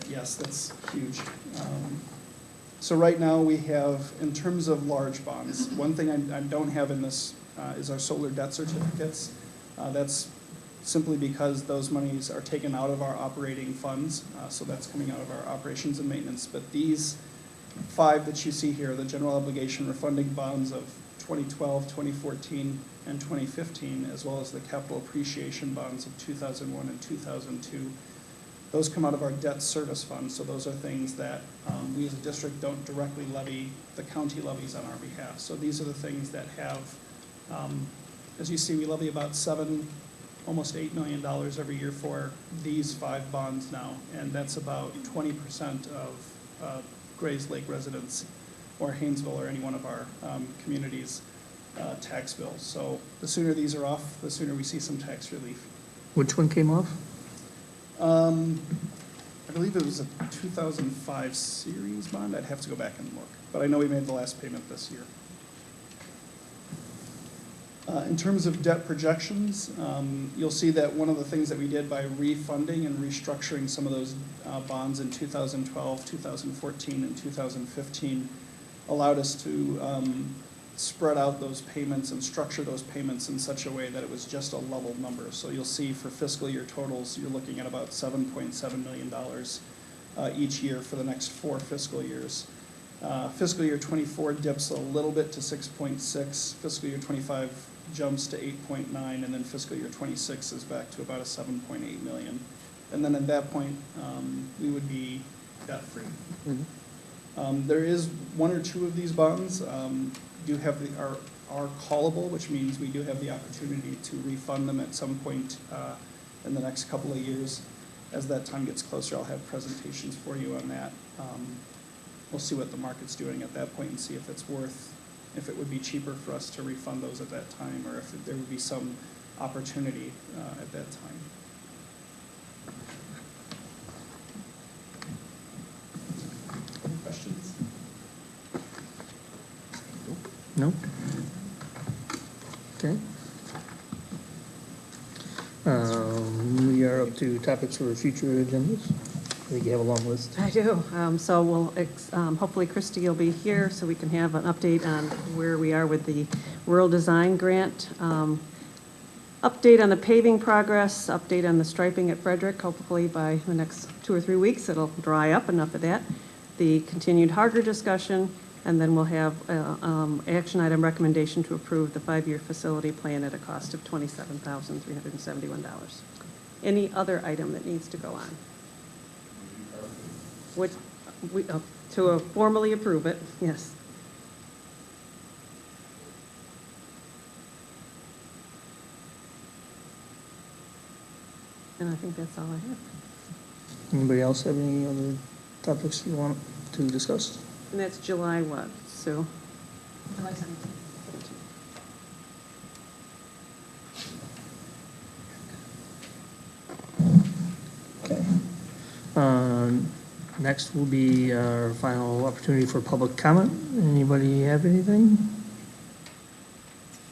Yes, that's huge. So right now we have, in terms of large bonds, one thing I don't have in this is our solar debt certificates. That's simply because those monies are taken out of our operating funds, so that's coming out of our operations and maintenance. But these 5 that you see here, the general obligation refunding bonds of 2012, 2014, and 2015, as well as the capital appreciation bonds of 2001 and 2002, those come out of our debt service fund. So those are things that we as a district don't directly levy, the county levies on our behalf. So these are the things that have, as you see, we levy about almost $8 million every year for these 5 bonds now, and that's about 20% of Grays Lake residents or Haynesville or any one of our communities' tax bills. So the sooner these are off, the sooner we see some tax relief.
Which one came off?
I believe it was a 2005 series bond. I'd have to go back and look, but I know we made the last payment this year. In terms of debt projections, you'll see that one of the things that we did by refunding and restructuring some of those bonds in 2012, 2014, and 2015 allowed us to spread out those payments and structure those payments in such a way that it was just a level number. So you'll see for fiscal year totals, you're looking at about $7.7 million each year for the next 4 fiscal years. Fiscal year 24 dips a little bit to 6.6, fiscal year 25 jumps to 8.9, and then fiscal year 26 is back to about a 7.8 million. And then at that point, we would be debt-free. Mm-hmm. There is 1 or 2 of these bonds do have are callable, which means we do have the opportunity to refund them at some point in the next couple of years. As that time gets closer, I'll have presentations for you on that. We'll see what the market's doing at that point and see if if it would be cheaper for us to refund those at that time, or if there would be some opportunity at that time. Any questions?
No? Okay. We are up to topics for future agendas. I think you have a long list.
I do. So we'll, hopefully Christy will be here so we can have an update on where we are with the rural design grant. Update on the paving progress, update on the striping at Frederick. Hopefully by the next 2 or 3 weeks, it'll dry up, enough of that. The continued Harger discussion, and then we'll have action item recommendation to approve the 5-year facility plan at a cost of $27,371. Any other item that needs to go on? Which, to formally approve it, yes. And I think that's all I have.
Anybody else have any other topics you want to discuss?
And that's July what, Sue?
July 17th.
Okay. Next will be our final opportunity for public comment. Anybody have anything?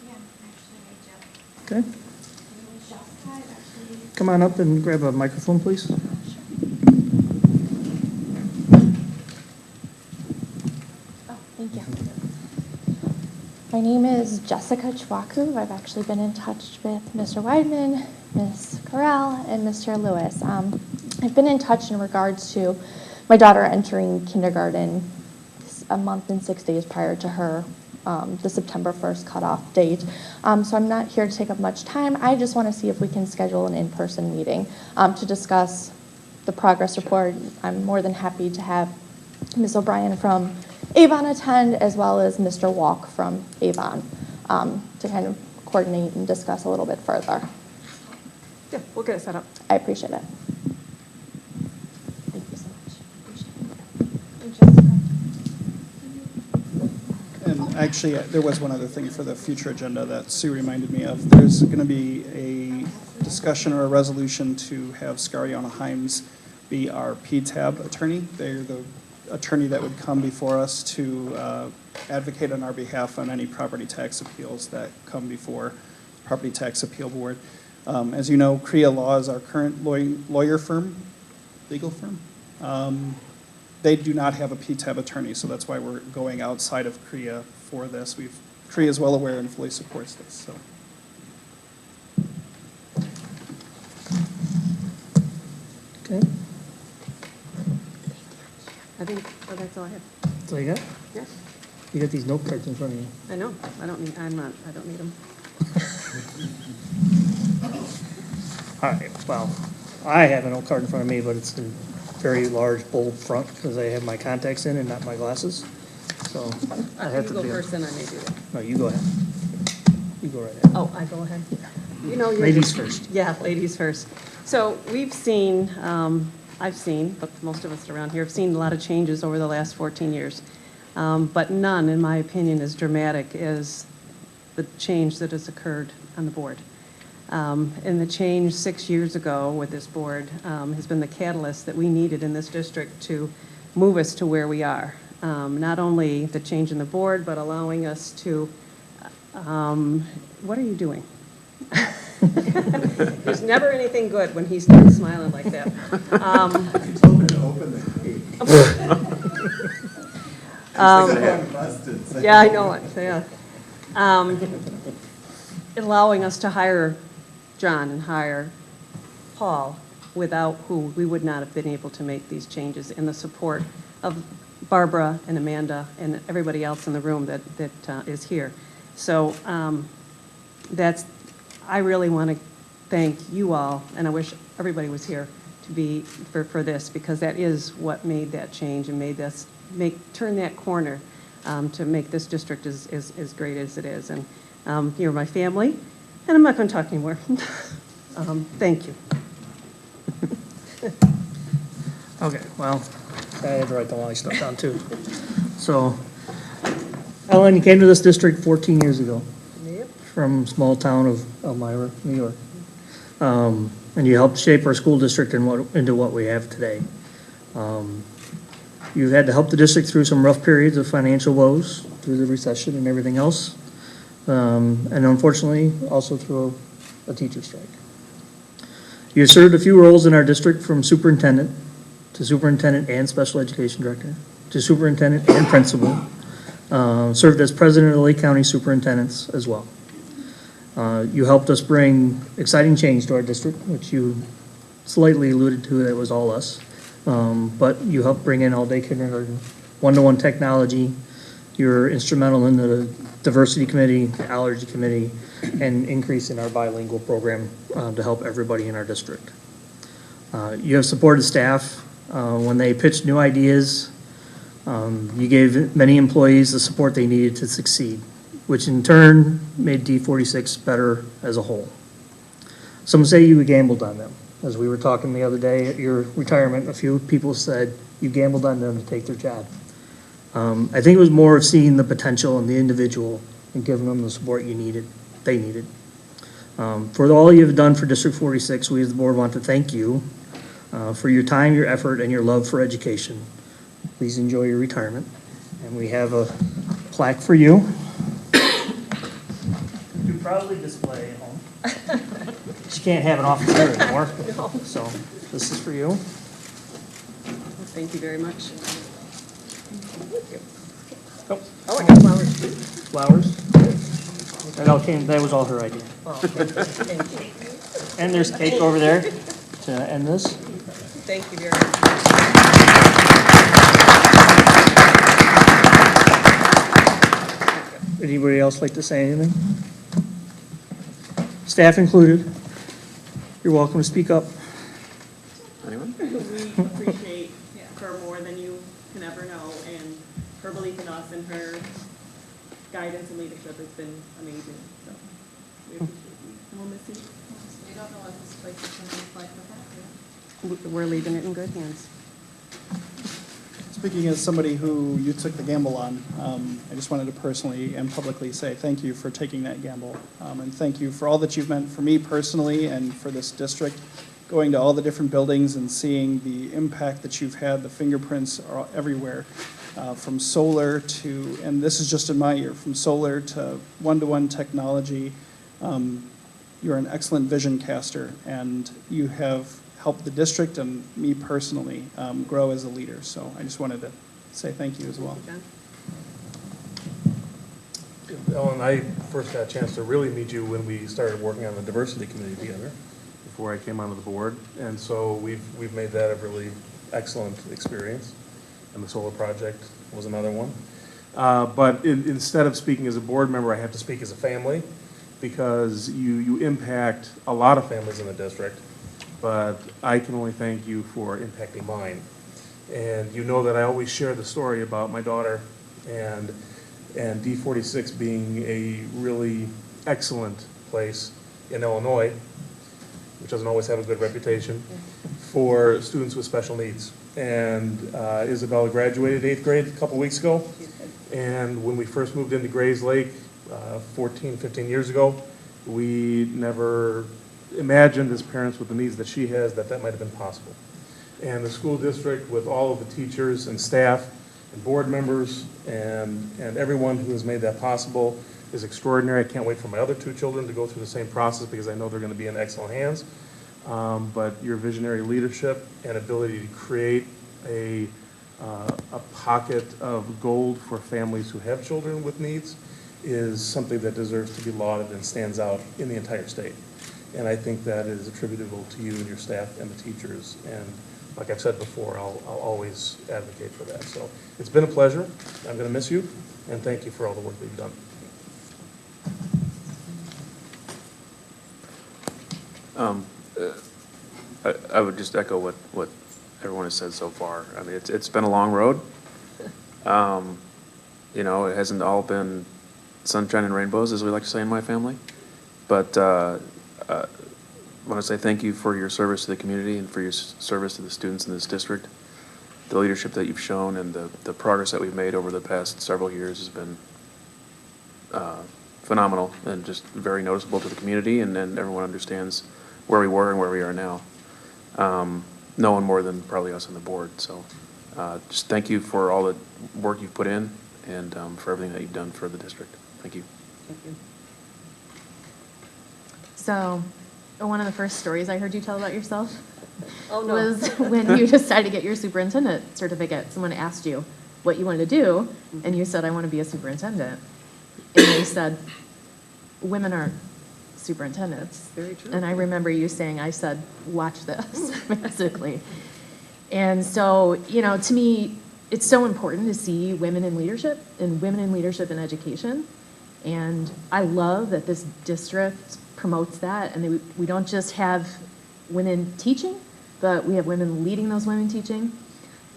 Yeah, actually, I
Okay.
jumped.
Come on up and grab a microphone, please.
Thank you. My name is Jessica Chwaku. I've actually been in touch with Mr. Weidman, Ms. Corral, and Mr. Lewis. I've been in touch in regards to my daughter entering kindergarten a month and 6 days prior to her, the September 1st cutoff date. So I'm not here to take up much time. I just want to see if we can schedule an in-person meeting to discuss the progress report. I'm more than happy to have Ms. O'Brien from Avon attend, as well as Mr. Walk from Avon, to kind of coordinate and discuss a little bit further.
Yeah, we'll get it set up.
I appreciate it. Thank you so much. Appreciate it.
And actually, there was one other thing for the future agenda that Sue reminded me of. There's going to be a discussion or a resolution to have Scariana Himes be our PTAB attorney. They're the attorney that would come before us to advocate on our behalf on any property tax appeals that come before Property Tax Appeal Board. As you know, CREA Law is our current legal firm. They do not have a PTAB attorney, so that's why we're going outside of CREA for this. CREA is well aware and fully supports this. So.
Okay,
I think that's all I have.
that's all you got?
Yeah,
You got these note cards in front of you.
I know. I don't need them.
All right, well, I have a note card in front of me, but it's in very large, bold front, because I have my contacts in and not my glasses, so I have to
You
do.
go first, then I may do that.
No, you go ahead. You go right ahead.
Oh, I go ahead? You know, you're
Ladies
just-
first.
Yeah, ladies first. So we've seen, I've seen, but most of us around here have seen a lot of changes over the last 14 years. But none, in my opinion, as dramatic as the change that has occurred on the board. And the change 6 years ago with this board has been the catalyst that we needed in this district to move us to where we are. Not only the change in the board, but allowing us to, what are you doing? There's never anything good when he starts smiling like that.
You told me to open the gate.
Yeah, I know it, yeah. Allowing us to hire John and hire Paul, without who we would not have been able to make these changes, and the support of Barbara and Amanda and everybody else in the room that is here. So I really want to thank you all, and I wish everybody was here to be for this, because that is what made that change and made this turn that corner to make this district as great as it is. And you're my family, and I'm not going to talk anymore. Thank you.
Okay, well, I had to write the long stuff down too. So, Ellen, you came to this district 14 years ago.
Yep.
From small town of Elmira, New York. And you helped shape our school district into what we have today. You had to help the district through some rough periods of financial woes, through the recession and everything else. And unfortunately, also through a teacher strike. You served a few roles in our district, from superintendent to superintendent and special education director to superintendent and principal. Served as president of the Lake County Superintendents as well. You helped us bring exciting change to our district, which you slightly alluded to, that was all us. But you helped bring in all-day kindergarten, one-to-one technology. You're instrumental in the diversity committee, the allergy committee, and increase in our bilingual program to help everybody in our district. You have supported staff when they pitched new ideas. You gave many employees the support they needed to succeed, which in turn made D46 better as a whole. Some say you gambled on them. As we were talking the other day at your retirement, a few people said you gambled on them to take their job. I think it was more of seeing the potential in the individual and giving them the support they needed. For all you've done for District 46, we as the board want to thank you for your time, your effort, and your love for education. Please enjoy your retirement. And we have a plaque for you. You proudly display at home. She can't have an office here anymore.
No.
So this is for you.
Thank you very much.
Oh,
Oh, I got flowers.
flowers. That was all her idea.
Oh, thank you.
And there's cake over there to end this.
Thank you very much.
Anybody else like to say anything? Staff included. You're welcome to speak up.
Anyone?
We appreciate her more than you can ever know, and her belief in us and her guidance and leadership has been amazing, so we appreciate you. And we'll miss you.
We don't know what this place is going to look like without you.
We're leaving it in good hands.
Speaking as somebody who you took the gamble on, I just wanted to personally and publicly say thank you for taking that gamble. And thank you for all that you've meant for me personally and for this district, going to all the different buildings and seeing the impact that you've had. The fingerprints are everywhere, from solar to, and this is just in my year, from solar to one-to-one technology. You're an excellent vision caster, and you have helped the district and me personally grow as a leader. So I just wanted to say thank you as well.
Ellen, I first got a chance to really meet you when we started working on the diversity committee together, before I came onto the board. And so we've made that a really excellent experience. And the solar project was another one. But instead of speaking as a board member, I have to speak as a family, because you impact a lot of families in the district, but I can only thank you for impacting mine. And you know that I always share the story about my daughter and D46 being a really excellent place in Illinois, which doesn't always have a good reputation, for students with special needs. And Isabella graduated 8th grade a couple weeks ago. And when we first moved into Grays Lake 15 years ago, we never imagined as parents with the needs that she has that might have been possible. And the school district, with all of the teachers and staff and board members and everyone who has made that possible, is extraordinary. I can't wait for my other two children to go through the same process, because I know they're going to be in excellent hands. But your visionary leadership and ability to create a pocket of gold for families who have children with needs is something that deserves to be lauded and stands out in the entire state. And I think that is attributable to you and your staff and the teachers. And like I've said before, I'll always advocate for that. So it's been a pleasure. I'm going to miss you, and thank you for all the work that you've done.
I would just echo what everyone has said so far. I mean, it's been a long road. You know, it hasn't all been sunshine and rainbows, as we like to say in my family. But I want to say thank you for your service to the community and for your service to the students in this district. The leadership that you've shown and the progress that we've made over the past several years has been phenomenal and just very noticeable to the community, and then everyone understands where we were and where we are now. No one more than probably us on the board. So just thank you for all the work you've put in and for everything that you've done for the district. Thank you.
Thank you.
So, one of the first stories I heard you tell about yourself
Oh, no.
was when you decided to get your superintendent certificate. Someone asked you what you wanted to do, and you said, I want to be a superintendent. And they said, women aren't superintendents.
Very true.
And I remember you saying, I said, watch this, basically. And so, you know, to me, it's so important to see women in leadership and women in leadership in education. And I love that this district promotes that, and we don't just have women teaching, but we have women leading those women teaching.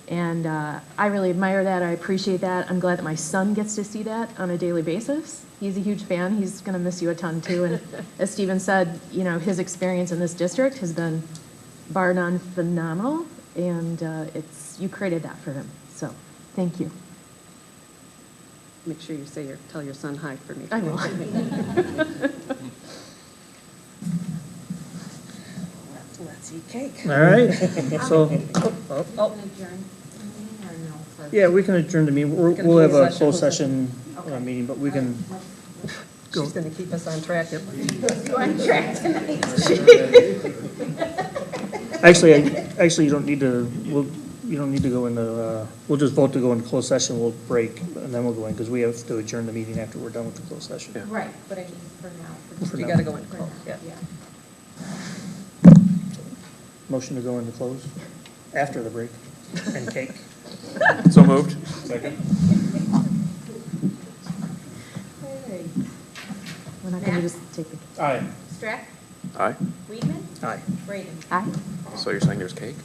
And I really admire that. I appreciate that. I'm glad that my son gets to see that on a daily basis. He's a huge fan. He's going to miss you a ton, too. And as Stephen said, you know, his experience in this district has been bar none phenomenal, and you created that for him. So thank you.
Make sure you tell your son hi for me.
I will.
Let's eat cake.
All right, so, yeah, we can adjourn the meeting. We'll have a closed session meeting, but we can go.
She's going to keep us on track.
On track tonight.
Actually, you don't need to, you don't need to go into, we'll just vote to go into closed session, we'll break, and then we'll go in, because we have to adjourn the meeting after we're done with the closed session.
Yeah.
Right, but I mean, for now.
For
You
now.
got to go in close, yeah.
Motion to go into close after the break and cake.
So moved.
Second?
We're not gonna just take the.
Aye.
Strack,
Aye?
Weedman,
Aye.
Braden.
Aye.
So you're saying there's cake?